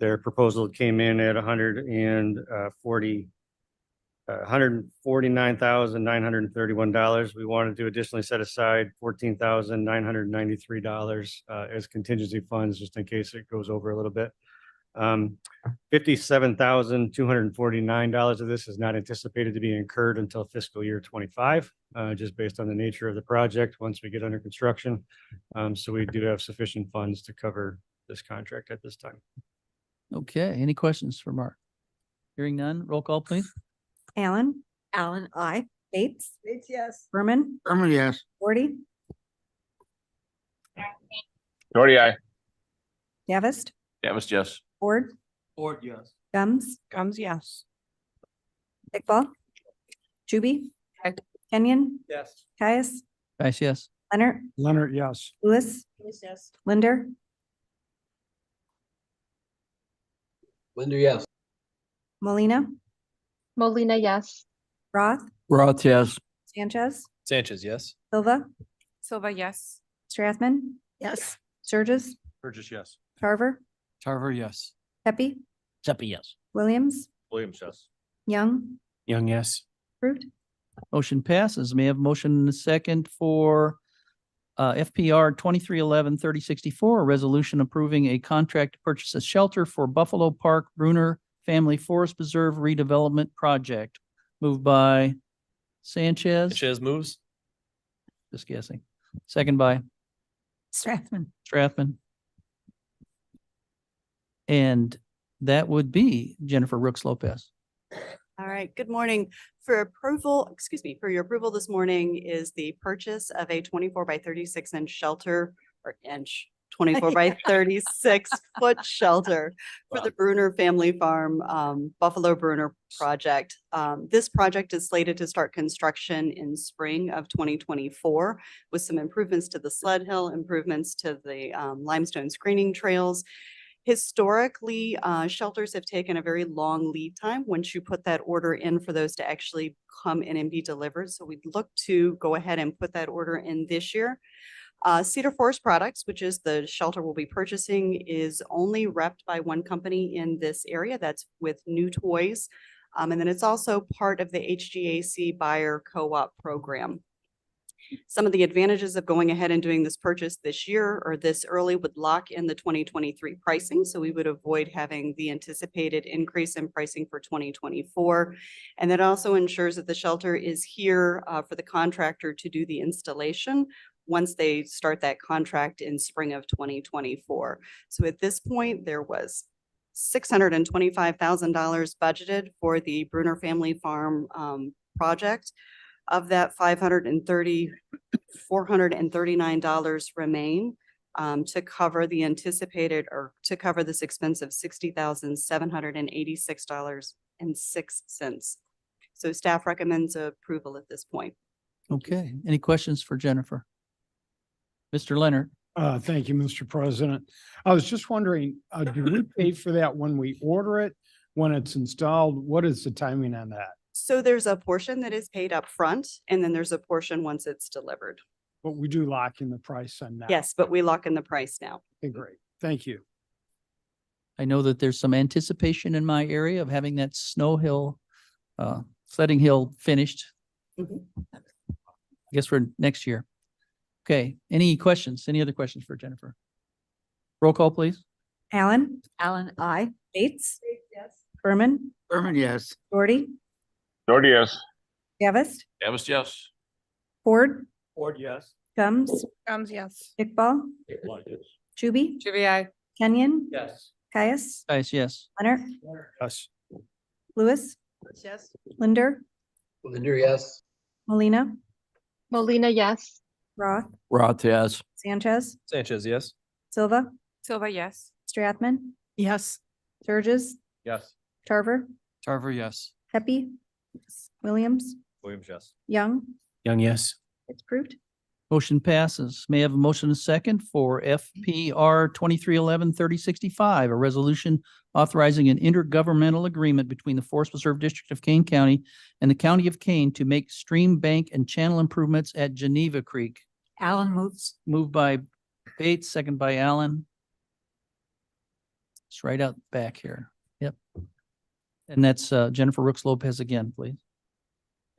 Speaker 17: their proposal came in at $149,931. We wanted to additionally set aside $14,993 as contingency funds, just in case it goes over a little bit. $57,249 of this is not anticipated to be incurred until fiscal year 25, just based on the nature of the project once we get under construction. So we do have sufficient funds to cover this contract at this time.
Speaker 3: Okay, any questions for Mark? Hearing none, roll call, please.
Speaker 1: Allen,
Speaker 10: Alan, I.
Speaker 1: Bates,
Speaker 12: yes.
Speaker 1: Berman,
Speaker 2: Yes.
Speaker 1: Gordy,
Speaker 6: Doherty, aye.
Speaker 1: Davist,
Speaker 18: Davis, yes.
Speaker 1: Ford,
Speaker 3: Ford, yes.
Speaker 1: Gums,
Speaker 7: Gums, yes.
Speaker 1: Iqbal, Juby, Kenyon,
Speaker 17: Yes.
Speaker 1: Caius,
Speaker 3: Nice, yes.
Speaker 1: Leonard,
Speaker 2: Leonard, yes.
Speaker 1: Lewis,
Speaker 7: Yes.
Speaker 1: Linder,
Speaker 5: Linder, yes.
Speaker 1: Molina,
Speaker 7: Molina, yes.
Speaker 1: Roth,
Speaker 5: Roth, yes.
Speaker 1: Sanchez,
Speaker 20: Sanchez, yes.
Speaker 1: Silva,
Speaker 7: Silva, yes.
Speaker 1: Strathman,
Speaker 12: Yes.
Speaker 1: Sturgis,
Speaker 20: Burgess, yes.
Speaker 1: Tarver,
Speaker 5: Tarver, yes.
Speaker 1: Pepe,
Speaker 5: Zepi, yes.
Speaker 1: Williams,
Speaker 20: Williams, yes.
Speaker 1: Young,
Speaker 20: Young, yes.
Speaker 1: approved.
Speaker 3: Motion passes. May I have a motion and a second for FPR 2311-3064, a resolution approving a contract to purchase a shelter for Buffalo Park Bruner Family Forest Preserve redevelopment project. Moved by Sanchez.
Speaker 20: Sanchez moves.
Speaker 3: Just guessing. Second by
Speaker 12: Strathman.
Speaker 3: Strathman. And that would be Jennifer Rooks Lopez.
Speaker 21: All right, good morning. For your approval this morning is the purchase of a 24 by 36 inch shelter or 24 by 36 foot shelter for the Bruner Family Farm Buffalo Bruner project. This project is slated to start construction in spring of 2024 with some improvements to the sled hill, improvements to the limestone screening trails. Historically, shelters have taken a very long lead time once you put that order in for those to actually come in and be delivered. So we'd look to go ahead and put that order in this year. Cedar Forest Products, which is the shelter we'll be purchasing, is only repped by one company in this area. That's with New Toys. And then it's also part of the HGAC Buyer Co-op program. Some of the advantages of going ahead and doing this purchase this year or this early would lock in the 2023 pricing. So we would avoid having the anticipated increase in pricing for 2024. And that also ensures that the shelter is here for the contractor to do the installation once they start that contract in spring of 2024. So at this point, there was $625,000 budgeted for the Bruner Family Farm project. Of that, $439 remain to cover the anticipated or to cover this expense of $60,786.06. So staff recommends approval at this point.
Speaker 3: Okay, any questions for Jennifer? Mr. Leonard.
Speaker 2: Thank you, Mr. President. I was just wondering, do we pay for that when we order it, when it's installed? What is the timing on that?
Speaker 21: So there's a portion that is paid up front, and then there's a portion once it's delivered.
Speaker 2: But we do lock in the price on that.
Speaker 21: Yes, but we lock in the price now.
Speaker 2: Okay, great. Thank you.
Speaker 3: I know that there's some anticipation in my area of having that snow hill, sledding hill finished. I guess for next year. Okay, any questions? Any other questions for Jennifer? Roll call, please.
Speaker 1: Allen,
Speaker 12: Alan, I.
Speaker 1: Bates. Berman,
Speaker 2: Berman, yes.
Speaker 1: Doherty,
Speaker 6: Doherty, yes.
Speaker 1: Gavest,
Speaker 18: Davis, yes.
Speaker 1: Ford,
Speaker 17: Ford, yes.
Speaker 1: Gums,
Speaker 7: Gums, yes.
Speaker 1: Iqbal, Chuby,
Speaker 7: Juby, I.
Speaker 1: Kenyon,
Speaker 17: Yes.
Speaker 1: Caius,
Speaker 3: Guys, yes.
Speaker 1: Leonard,
Speaker 17: Yes.
Speaker 1: Lewis,
Speaker 21: Yes.
Speaker 1: Linder,
Speaker 17: Linder, yes.
Speaker 1: Molina,
Speaker 7: Molina, yes.
Speaker 1: Roth,
Speaker 5: Roth, yes.
Speaker 1: Sanchez,
Speaker 17: Sanchez, yes.
Speaker 1: Silva,
Speaker 7: Silva, yes.
Speaker 1: Stratman,
Speaker 4: Yes.
Speaker 1: Sturgis,
Speaker 17: Yes.
Speaker 1: Tarver,
Speaker 17: Tarver, yes.
Speaker 1: Pepe, Williams,
Speaker 17: Williams, yes.
Speaker 1: Young.
Speaker 17: Young, yes.
Speaker 1: It's approved.
Speaker 3: Motion passes. May I have a motion and a second for FPR 2311-3065, a resolution authorizing an intergovernmental agreement between the Forest Preserve District of Kane County and the County of Kane to make stream bank and channel improvements at Geneva Creek.
Speaker 12: Alan moves.
Speaker 3: Moved by Bates, second by Allen. It's right out back here. Yep. And that's Jennifer Rooks Lopez again, please.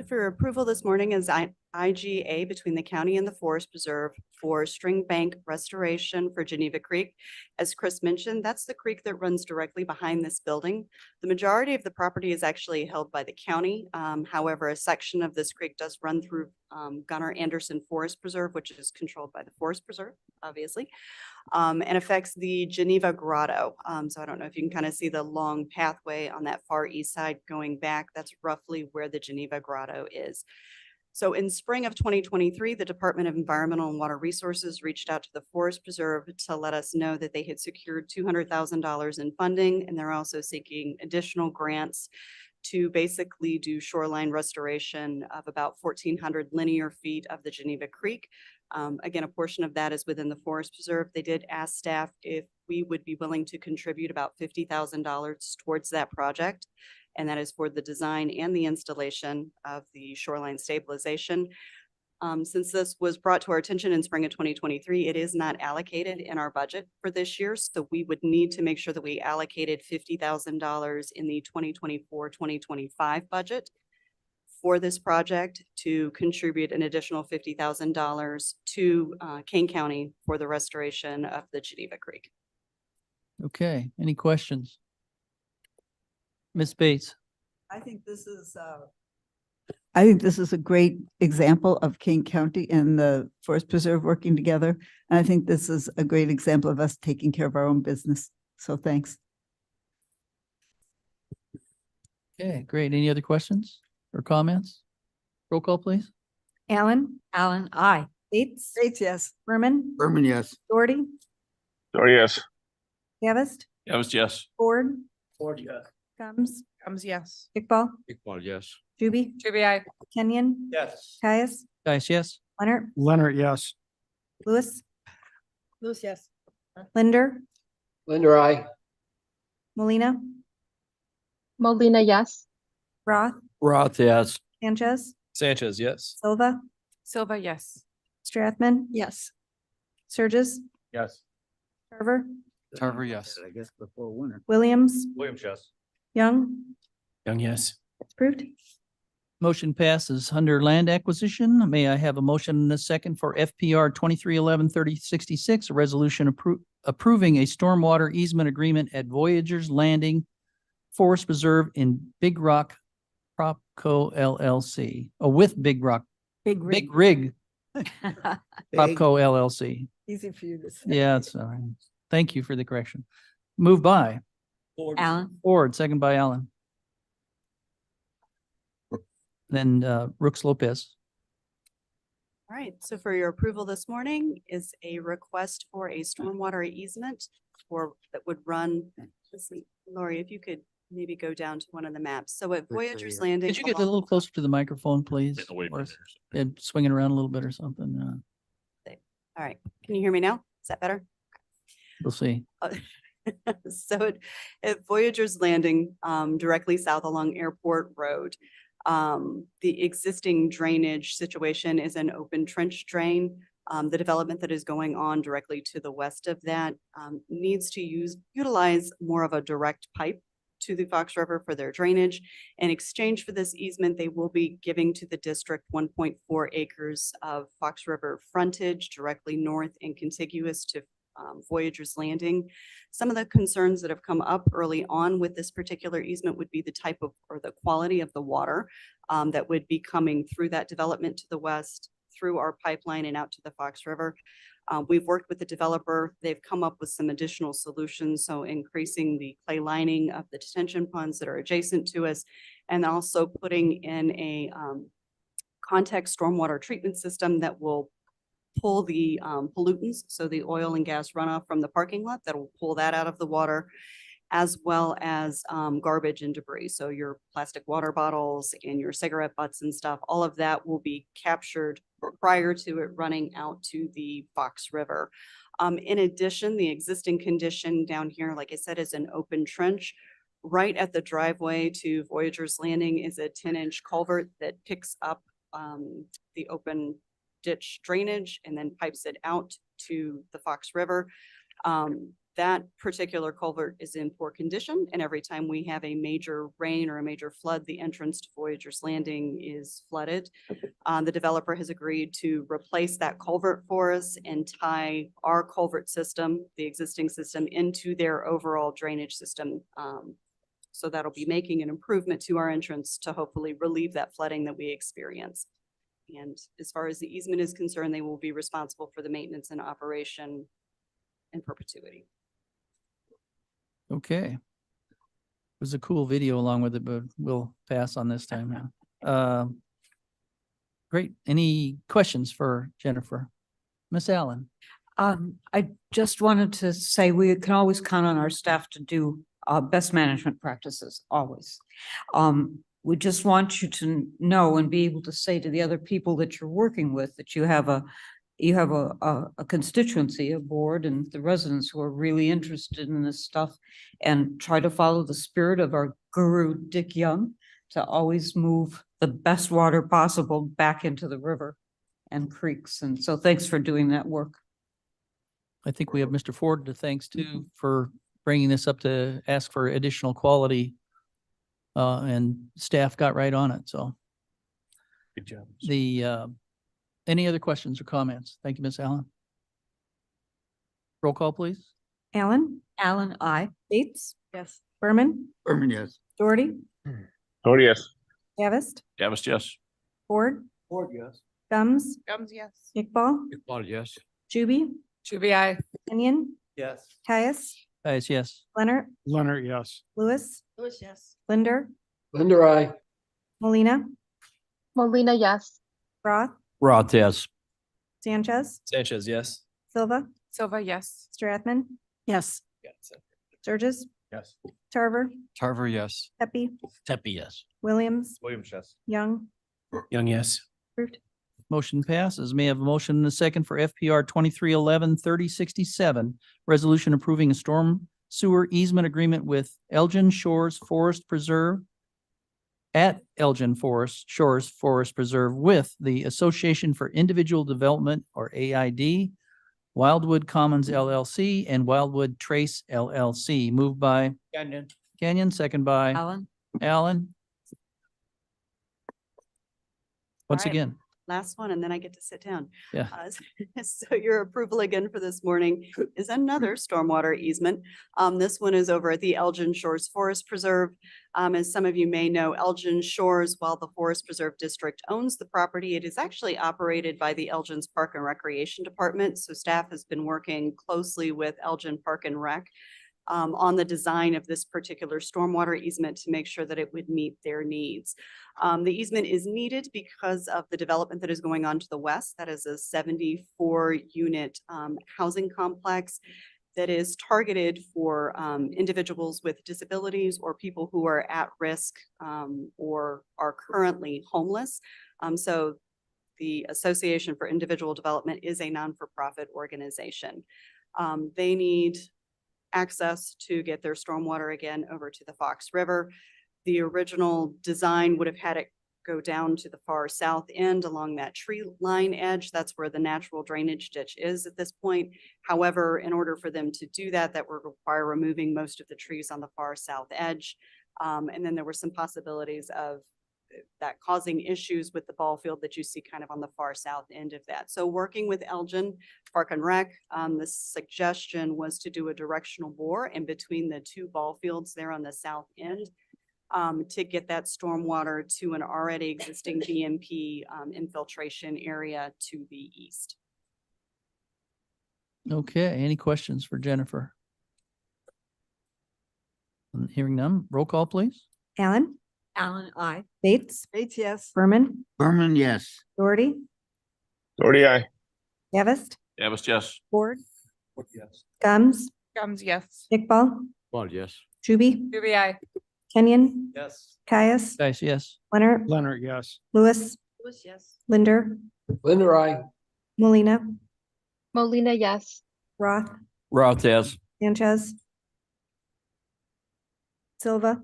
Speaker 21: For approval this morning is IGA between the county and the Forest Preserve for string bank restoration for Geneva Creek. As Chris mentioned, that's the creek that runs directly behind this building. The majority of the property is actually held by the county. However, a section of this creek does run through Gunnar Anderson Forest Preserve, which is controlled by the Forest Preserve, obviously, and affects the Geneva Grotto. So I don't know if you can kind of see the long pathway on that far east side going back. That's roughly where the Geneva Grotto is. So in spring of 2023, the Department of Environmental and Water Resources reached out to the Forest Preserve to let us know that they had secured $200,000 in funding, and they're also seeking additional grants to basically do shoreline restoration of about 1,400 linear feet of the Geneva Creek. Again, a portion of that is within the Forest Preserve. They did ask staff if we would be willing to contribute about $50,000 towards that project. And that is for the design and the installation of the shoreline stabilization. Since this was brought to our attention in spring of 2023, it is not allocated in our budget for this year. So we would need to make sure that we allocated $50,000 in the 2024-2025 budget for this project to contribute an additional $50,000 to Kane County for the restoration of the Geneva Creek.
Speaker 3: Okay, any questions? Ms. Bates?
Speaker 19: I think this is a great example of Kane County and the Forest Preserve working together. And I think this is a great example of us taking care of our own business. So thanks.
Speaker 3: Okay, great. Any other questions or comments? Roll call, please.
Speaker 1: Allen,
Speaker 12: Alan, I.
Speaker 1: Bates,
Speaker 19: Bates, yes.
Speaker 1: Berman,
Speaker 2: Berman, yes.
Speaker 1: Doherty,
Speaker 6: Doherty, yes.
Speaker 1: Gavest,
Speaker 18: Davis, yes.
Speaker 1: Ford,
Speaker 17: Ford, yes.
Speaker 1: Gums,
Speaker 7: Gums, yes.
Speaker 1: Iqbal,
Speaker 18: Iqbal, yes.
Speaker 1: Juby,
Speaker 7: Juby, I.
Speaker 1: Kenyon,
Speaker 17: Yes.
Speaker 1: Caius,
Speaker 3: Guys, yes.
Speaker 1: Leonard,
Speaker 2: Leonard, yes.
Speaker 1: Lewis,
Speaker 21: Lewis, yes.
Speaker 1: Linder,
Speaker 17: Linder, I.
Speaker 1: Molina,
Speaker 7: Molina, yes.
Speaker 1: Roth,
Speaker 5: Roth, yes.
Speaker 1: Sanchez,
Speaker 17: Sanchez, yes.
Speaker 1: Silva,
Speaker 7: Silva, yes.
Speaker 1: Strathman,
Speaker 21: Yes.
Speaker 1: Sturgis,
Speaker 17: Yes.
Speaker 1: Tarver,
Speaker 17: Tarver, yes.
Speaker 2: I guess before winter.
Speaker 1: Williams,
Speaker 17: Williams, yes.
Speaker 1: Young.
Speaker 17: Young, yes.
Speaker 1: It's approved.
Speaker 3: Motion passes. Under land acquisition, may I have a motion and a second for FPR 2311-3066, a resolution approving a stormwater easement agreement at Voyagers Landing Forest Preserve in Big Rock Propco LLC, with Big Rock,
Speaker 12: Big
Speaker 3: Big Rig
Speaker 19: Big.
Speaker 3: Propco LLC.
Speaker 19: Easy for you to say.
Speaker 3: Yeah, it's all right. Thank you for the correction. Moved by
Speaker 12: Alan.
Speaker 3: Ford, second by Allen. Then Rooks Lopez.
Speaker 21: All right, so for your approval this morning is a request for a stormwater easement that would run, let's see, Lori, if you could maybe go down to one of the maps. So at Voyagers Landing.
Speaker 3: Could you get a little closer to the microphone, please?
Speaker 18: Getting away from
Speaker 3: Or
Speaker 18: there.
Speaker 3: and swing it around a little bit or something.
Speaker 21: All right, can you hear me now? Is that better?
Speaker 3: We'll see.
Speaker 21: So at Voyagers Landing, directly south along Airport Road, the existing drainage situation is an open trench drain. The development that is going on directly to the west of that needs to utilize more of a direct pipe to the Fox River for their drainage. In exchange for this easement, they will be giving to the district 1.4 acres of Fox River frontage directly north and contiguous to Voyager's Landing. Some of the concerns that have come up early on with this particular easement would be the type of, or the quality of the water that would be coming through that development to the west, through our pipeline and out to the Fox River. We've worked with the developer. They've come up with some additional solutions. So increasing the clay lining of the detention ponds that are adjacent to us, and also putting in a context stormwater treatment system that will pull the pollutants, so the oil and gas runoff from the parking lot, that will pull that out of the water, as well as garbage and debris. So your plastic water bottles and your cigarette butts and stuff, all of that will be captured prior to it running out to the Fox River. In addition, the existing condition down here, like I said, is an open trench. Right at the driveway to Voyager's Landing is a 10-inch culvert that picks up the open ditch drainage and then pipes it out to the Fox River. That particular culvert is in poor condition, and every time we have a major rain or a major flood, the entrance to Voyager's Landing is flooded. The developer has agreed to replace that culvert for us and tie our culvert system, the existing system, into their overall drainage system. So that'll be making an improvement to our entrance to hopefully relieve that flooding that we experience. And as far as the easement is concerned, they will be responsible for the maintenance and operation in perpetuity.
Speaker 3: Okay. It was a cool video along with it, but we'll pass on this time now. Great. Any questions for Jennifer? Miss Allen?
Speaker 12: I just wanted to say we can always count on our staff to do best management practices, always. We just want you to know and be able to say to the other people that you're working with that you have a constituency, a board, and the residents who are really interested in this stuff, and try to follow the spirit of our guru, Dick Young, to always move the best water possible back into the river and creeks. And so thanks for doing that work.
Speaker 3: I think we have Mr. Ford to thanks too for bringing this up to ask for additional quality. And staff got right on it, so.
Speaker 5: Good job.
Speaker 3: Any other questions or comments? Thank you, Miss Allen. Roll call, please.
Speaker 10: Allen,
Speaker 12: Alan, I.
Speaker 10: Bates,
Speaker 21: Yes.
Speaker 10: Berman,
Speaker 18: Berman, yes.
Speaker 10: Doherty,
Speaker 6: Oh, yes.
Speaker 10: Davist,
Speaker 18: Davis, yes.
Speaker 10: Ford,
Speaker 17: Ford, yes.
Speaker 10: Gums,
Speaker 7: Gums, yes.
Speaker 10: Iqbal,
Speaker 18: Iqbal, yes.
Speaker 10: Juby,
Speaker 7: Shubi, aye.
Speaker 10: Kenyon,
Speaker 17: Yes.
Speaker 10: Caius,
Speaker 3: Guys, yes.
Speaker 10: Leonard,
Speaker 2: Leonard, yes.
Speaker 10: Lewis,
Speaker 7: Lewis, yes.
Speaker 10: Linder,
Speaker 17: Linder, I.
Speaker 10: Molina,
Speaker 7: Molina, yes.
Speaker 10: Roth,
Speaker 5: Roth, yes.
Speaker 10: Sanchez,
Speaker 17: Sanchez, yes.
Speaker 10: Silva,
Speaker 7: Silva, yes.
Speaker 10: Strathman,
Speaker 12: Yes.
Speaker 10: Sturgis,
Speaker 17: Yes.
Speaker 10: Tarver,
Speaker 18: Tarver, yes.
Speaker 10: Pepe,
Speaker 18: Tepe, yes.
Speaker 10: Williams,
Speaker 17: Williams, yes.
Speaker 10: Young,
Speaker 17: Young, yes.
Speaker 10: approved.
Speaker 3: Motion passes. May I have a motion and a second for FPR 2311-3067, resolution approving a storm sewer easement agreement with Elgin Shores Forest Preserve at Elgin Shores Forest Preserve with the Association for Individual Development, or AID, Wildwood Commons LLC, and Wildwood Trace LLC. Moved by Canyon, second by
Speaker 12: Alan?
Speaker 3: Allen. Once
Speaker 21: right.
Speaker 3: again,
Speaker 21: Last one, and then I get to sit down.
Speaker 3: Yeah.
Speaker 21: So your approval again for this morning is another stormwater easement. This one is over at the Elgin Shores Forest Preserve. As some of you may know, Elgin Shores, while the Forest Preserve District owns the property, it is actually operated by the Elgin's Park and Recreation Department. So staff has been working closely with Elgin Park and Rec on the design of this particular stormwater easement to make sure that it would meet their needs. The easement is needed because of the development that is going on to the west. That is a 74-unit housing complex that is targeted for individuals with disabilities or people who are at risk or are currently homeless. So the Association for Individual Development is a non-for-profit organization. They need access to get their stormwater again over to the Fox River. The original design would have had it go down to the far south end along that tree line edge. That's where the natural drainage ditch is at this point. However, in order for them to do that, that would require removing most of the trees on the far south edge. And then there were some possibilities of that causing issues with the ball field that you see kind of on the far south end of that. So working with Elgin Park and Rec, the suggestion was to do a directional bore in between the two ball fields there on the south end to get that stormwater to an already existing BMP infiltration area to the east.
Speaker 3: Okay, any questions for Jennifer? Hearing none, roll call, please.
Speaker 10: Allen,
Speaker 12: Alan, I.
Speaker 10: Bates,
Speaker 12: Bates, yes.
Speaker 10: Berman,
Speaker 2: Berman, yes.
Speaker 10: Doherty,
Speaker 6: Doherty, aye.
Speaker 10: Gavest,
Speaker 18: Davis, yes.
Speaker 10: Ford,
Speaker 18: Yes.
Speaker 10: Gums,
Speaker 7: Gums, yes.
Speaker 10: Iqbal,
Speaker 18: Well, yes.
Speaker 10: Juby,
Speaker 7: Ruby, I.
Speaker 10: Kenyon,
Speaker 18: Yes.
Speaker 10: Caius,
Speaker 3: Guys, yes.
Speaker 10: Leonard,
Speaker 2: Leonard, yes.
Speaker 10: Lewis,
Speaker 7: Lewis, yes.
Speaker 10: Linder,
Speaker 18: Linder, aye.
Speaker 10: Molina,
Speaker 7: Molina, yes.
Speaker 10: Roth,
Speaker 5: Roth, yes.
Speaker 10: Sanchez, Silva,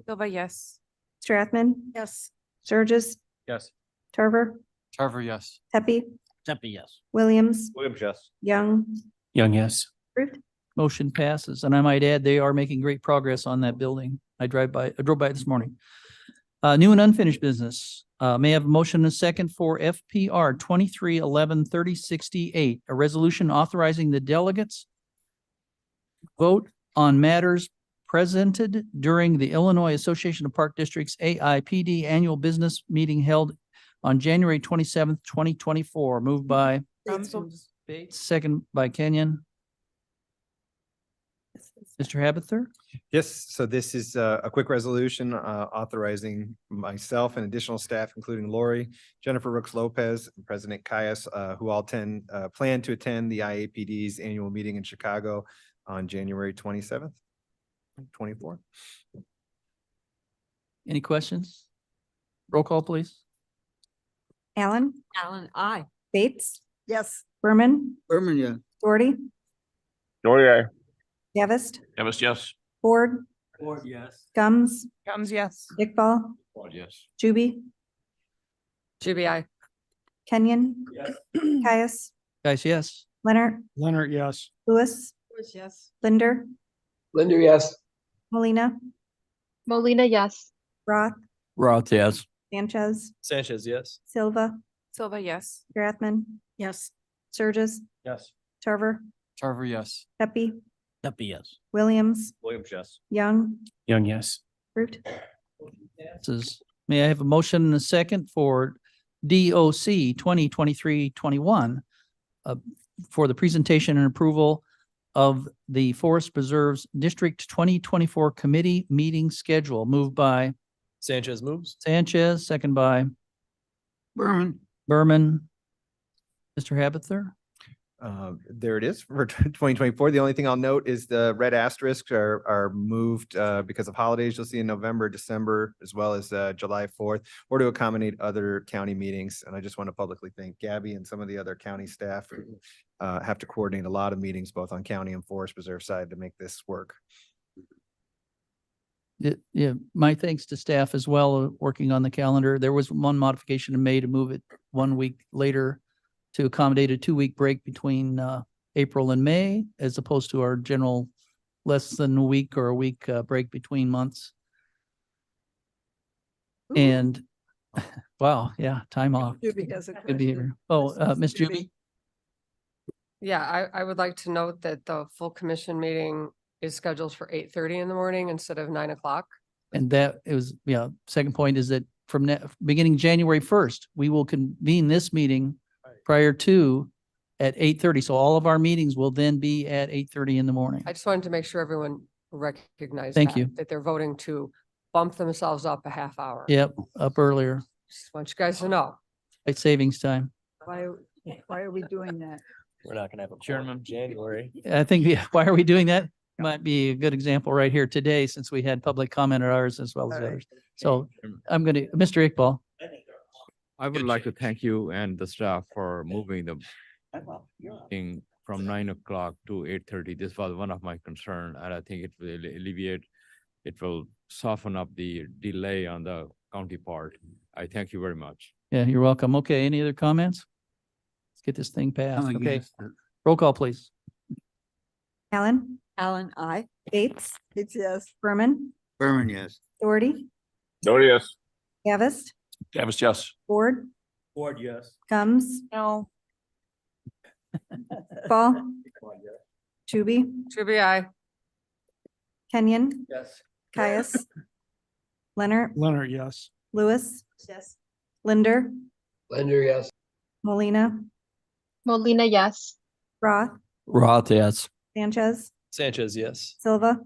Speaker 7: Silva, yes.
Speaker 10: Strathman,
Speaker 12: Yes.
Speaker 10: Sturgis,
Speaker 18: Yes.
Speaker 10: Tarver,
Speaker 18: Tarver, yes.
Speaker 10: Pepe,
Speaker 18: Tempe, yes.
Speaker 10: Williams,
Speaker 18: Williams, yes.
Speaker 10: Young,
Speaker 14: Young, yes.
Speaker 10: Fruit.
Speaker 3: Motion passes, and I might add, they are making great progress on that building. I drove by it this morning. New and unfinished business. May I have a motion and a second for FPR 23113068, a resolution authorizing the delegates vote on matters presented during the Illinois Association of Park Districts AIPD annual business meeting held on January 27th, 2024. Moved by Bates, second by Kenyon. Mr. Habither?
Speaker 15: Yes, so this is a quick resolution authorizing myself and additional staff, including Lori, Jennifer Rooks Lopez, and President Caius, who all plan to attend the IAPD's annual meeting in Chicago on January 27th, 24.
Speaker 3: Any questions? Roll call, please.
Speaker 10: Allen,
Speaker 12: Alan, I.
Speaker 10: Bates,
Speaker 12: Yes.
Speaker 10: Berman,
Speaker 2: Berman, yeah.
Speaker 10: Doherty,
Speaker 6: Doherty, aye.
Speaker 10: Gavest,
Speaker 18: Davis, yes.
Speaker 10: Ford,
Speaker 18: Ford, yes.
Speaker 10: Gums,
Speaker 7: Gums, yes.
Speaker 10: Iqbal,
Speaker 18: Ford, yes.
Speaker 10: Juby,
Speaker 7: Ruby, I.
Speaker 10: Kenyon,
Speaker 18: Yes.
Speaker 10: Caius,
Speaker 3: Guys, yes.
Speaker 10: Leonard,
Speaker 2: Leonard, yes.
Speaker 10: Lewis,
Speaker 12: Lewis, yes.
Speaker 10: Linder,
Speaker 18: Linder, yes.
Speaker 10: Molina,
Speaker 7: Molina, yes.
Speaker 10: Roth,
Speaker 5: Roth, yes.
Speaker 10: Sanchez,
Speaker 18: Sanchez, yes.
Speaker 10: Silva,
Speaker 7: Silva, yes.
Speaker 10: Strathman,
Speaker 12: Yes.
Speaker 10: Sturgis,
Speaker 18: Yes.
Speaker 10: Tarver,
Speaker 18: Tarver, yes.
Speaker 10: Pepe,
Speaker 18: Tempe, yes.
Speaker 10: Williams,
Speaker 18: Williams, yes.
Speaker 10: Young,
Speaker 14: Young, yes.
Speaker 10: Fruit.
Speaker 3: May I have a motion and a second for DOC 2023-21 for the presentation and approval of the Forest Preserves District 2024 Committee meeting schedule? Moved by
Speaker 18: Sanchez moves.
Speaker 3: Sanchez, second by
Speaker 2: Berman.
Speaker 3: Berman. Mr. Habither?
Speaker 15: There it is for 2024. The only thing I'll note is the red asterisks are moved because of holidays you'll see in November, December, as well as July 4th, or to accommodate other county meetings. And I just want to publicly thank Gabby and some of the other county staff who have to coordinate a lot of meetings, both on county and forest preserve side, to make this work.
Speaker 3: Yeah, my thanks to staff as well, working on the calendar. There was one modification in May to move it 1 week later to accommodate a 2-week break between April and May, as opposed to our general less than a week or a week break between months. And wow, yeah, time off.
Speaker 12: Juby has a
Speaker 3: Good to be here. Oh, Ms. Juby?
Speaker 7: Yeah, I would like to note that the full commission meeting is scheduled for 8:30 in the morning instead of 9 o'clock.
Speaker 3: And that is, yeah, second point is that from beginning January 1st, we will convene this meeting prior to at 8:30. So all of our meetings will then be at 8:30 in the morning.
Speaker 7: I just wanted to make sure everyone recognized
Speaker 3: Thank you.
Speaker 7: that they're voting to bump themselves up a half hour.
Speaker 3: Yep, up earlier.
Speaker 7: Just want you guys to know.
Speaker 3: It's savings time.
Speaker 12: Why are we doing that?
Speaker 18: We're not gonna have a chairman January.
Speaker 3: I think, yeah, why are we doing that? Might be a good example right here today, since we had public comment at ours as well as others. So I'm going to, Mr. Iqbal.
Speaker 13: I would like to thank you and the staff for moving the thing from 9 o'clock to 8:30. This was one of my concern, and I think it will alleviate, it will soften up the delay on the county part. I thank you very much.
Speaker 3: Yeah, you're welcome. Okay, any other comments? Let's get this thing passed.
Speaker 2: Oh,
Speaker 3: Okay,
Speaker 2: yes.
Speaker 3: roll call, please.
Speaker 10: Allen,
Speaker 12: Alan, I.
Speaker 10: Bates,
Speaker 12: Bates, yes.
Speaker 10: Berman,
Speaker 2: Berman, yes.
Speaker 10: Doherty,
Speaker 6: Doherty, yes.
Speaker 10: Gavest,
Speaker 18: Davis, yes.
Speaker 1: Ford,
Speaker 17: Ford, yes.
Speaker 1: Combs,
Speaker 7: No.
Speaker 1: Ball, Chuby,
Speaker 7: Truby, I.
Speaker 1: Kenyon,
Speaker 17: Yes.
Speaker 1: Caius, Leonard,
Speaker 2: Leonard, yes.
Speaker 1: Lewis,
Speaker 21: Yes.
Speaker 1: Linder,
Speaker 13: Linder, yes.
Speaker 1: Molina,
Speaker 9: Molina, yes.
Speaker 1: Roth,
Speaker 5: Roth, yes.
Speaker 1: Sanchez,
Speaker 13: Sanchez, yes.
Speaker 1: Silva,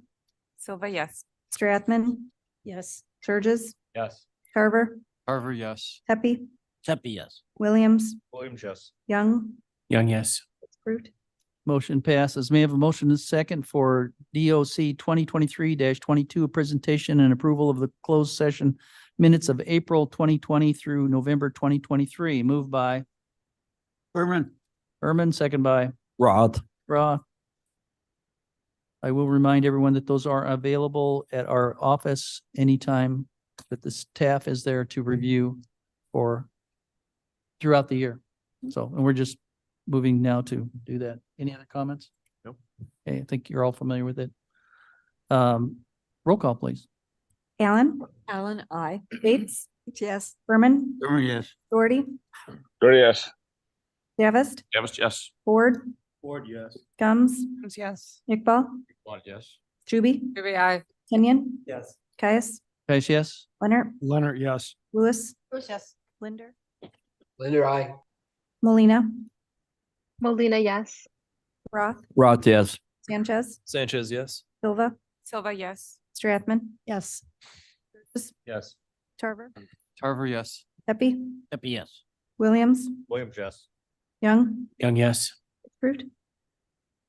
Speaker 7: Silva, yes.
Speaker 1: Strathman,
Speaker 11: Yes.
Speaker 1: Sturgis,
Speaker 13: Yes.
Speaker 1: Carver,
Speaker 13: Carver, yes.
Speaker 1: Pepe,
Speaker 13: Pepe, yes.
Speaker 1: Williams,
Speaker 13: Williams, yes.
Speaker 1: Young,
Speaker 13: Young, yes.
Speaker 1: Fruit.
Speaker 3: Motion passes. May I have a motion and a second for DOC 2023-22, a presentation and approval of the closed session minutes of April 2020 through November 2023. Moved by Berman, second by
Speaker 5: Roth.
Speaker 3: Roth. I will remind everyone that those are available at our office anytime that the staff is there to review or throughout the year. So, and we're just moving now to do that. Any other comments?
Speaker 13: Nope.
Speaker 3: Okay, I think you're all familiar with it. Roll call, please.
Speaker 1: Allen,
Speaker 11: Alan, I.
Speaker 1: Bates,
Speaker 19: Yes.
Speaker 1: Berman,
Speaker 13: Yes.
Speaker 1: Doherty,
Speaker 6: Doherty, yes.
Speaker 1: Davis,
Speaker 18: Davis, yes.
Speaker 1: Ford,
Speaker 17: Ford, yes.
Speaker 1: Combs,
Speaker 7: Yes.
Speaker 1: Iqbal,
Speaker 13: Ford, yes.
Speaker 1: Chuby,
Speaker 7: Truby, I.
Speaker 1: Kenyon,
Speaker 17: Yes.
Speaker 1: Caius,
Speaker 3: Guys, yes?
Speaker 1: Leonard,
Speaker 2: Leonard, yes.
Speaker 1: Lewis,
Speaker 21: Yes.
Speaker 1: Linder,
Speaker 13: Linder, I.
Speaker 1: Molina,
Speaker 9: Molina, yes.
Speaker 1: Roth,
Speaker 5: Roth, yes.
Speaker 1: Sanchez,
Speaker 13: Sanchez, yes.
Speaker 1: Silva,
Speaker 7: Silva, yes.
Speaker 1: Strathman,
Speaker 11: Yes.
Speaker 13: Yes.
Speaker 1: Tarver,
Speaker 13: Carver, yes.
Speaker 1: Pepe,
Speaker 13: Pepe, yes.
Speaker 1: Williams,
Speaker 13: Williams, yes.
Speaker 1: Young,
Speaker 13: Young, yes.
Speaker 1: Fruit.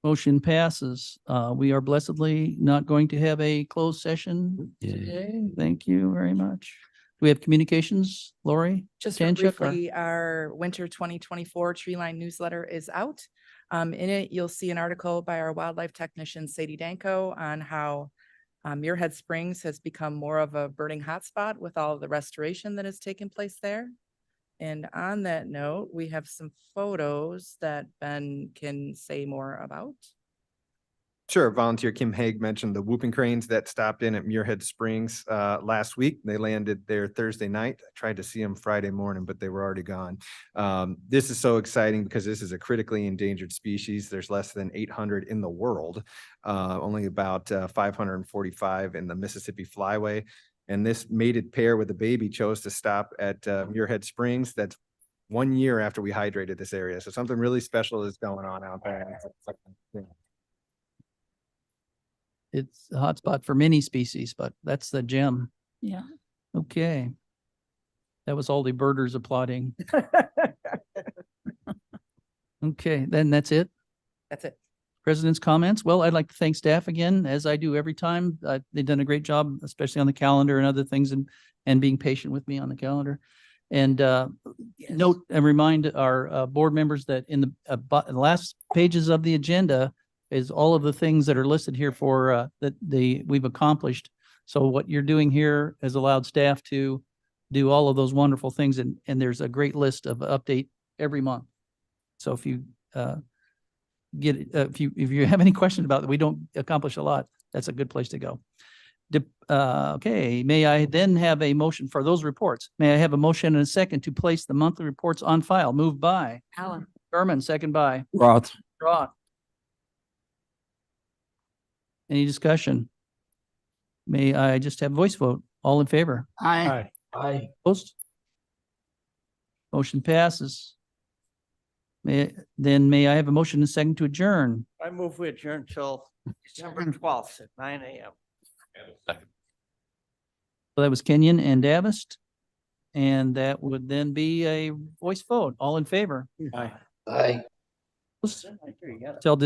Speaker 3: Motion passes. We are blessedly not going to have a closed session
Speaker 5: Yay.
Speaker 3: today. Thank you very much. Do we have communications, Lori?
Speaker 22: Just
Speaker 3: Tanchuk, or-
Speaker 22: briefly, our winter 2024 tree line newsletter is out. In it, you'll see an article by our wildlife technician Sadie Danko on how Muirhead Springs has become more of a birding hotspot with all of the restoration that has taken place there. And on that note, we have some photos that Ben can say more about.
Speaker 15: Sure. Volunteer Kim Haig mentioned the whooping cranes that stopped in at Muirhead Springs last week. They landed there Thursday night. I tried to see them Friday morning, but they were already gone. This is so exciting because this is a critically endangered species. There's less than 800 in the world, only about 545 in the Mississippi Flyway. And this mated pair with a baby chose to stop at Muirhead Springs. That's 1 year after we hydrated this area. So something really special is going on out there.
Speaker 3: It's a hotspot for many species, but that's the gem.
Speaker 11: Yeah.
Speaker 3: Okay. That was all the birders applauding. Okay, then that's it.
Speaker 22: That's it.
Speaker 3: President's comments. Well, I'd like to thank staff again, as I do every time. They've done a great job, especially on the calendar and other things, and being patient with me on the calendar. And note and remind our board members that in the last pages of the agenda is all of the things that are listed here for that we've accomplished. So what you're doing here has allowed staff to do all of those wonderful things, and there's a great list of update every month. So if you if you have any question about that, we don't accomplish a lot, that's a good place to go. Okay, may I then have a motion for those reports? May I have a motion and a second to place the monthly reports on file? Moved by
Speaker 11: Alan.
Speaker 3: Berman, second by
Speaker 5: Roth.
Speaker 3: Roth. Any discussion? May I just have voice vote? All in favor?
Speaker 17: Aye.
Speaker 13: Aye.
Speaker 3: Opposed? Motion passes. May I have a motion and a second to adjourn?
Speaker 17: I move we adjourn till December 12th at 9 a.m.
Speaker 3: So that was Kenyon and Davist. And that would then be a voice vote. All in favor?
Speaker 17: Aye.
Speaker 13: Aye.
Speaker 3: Till December.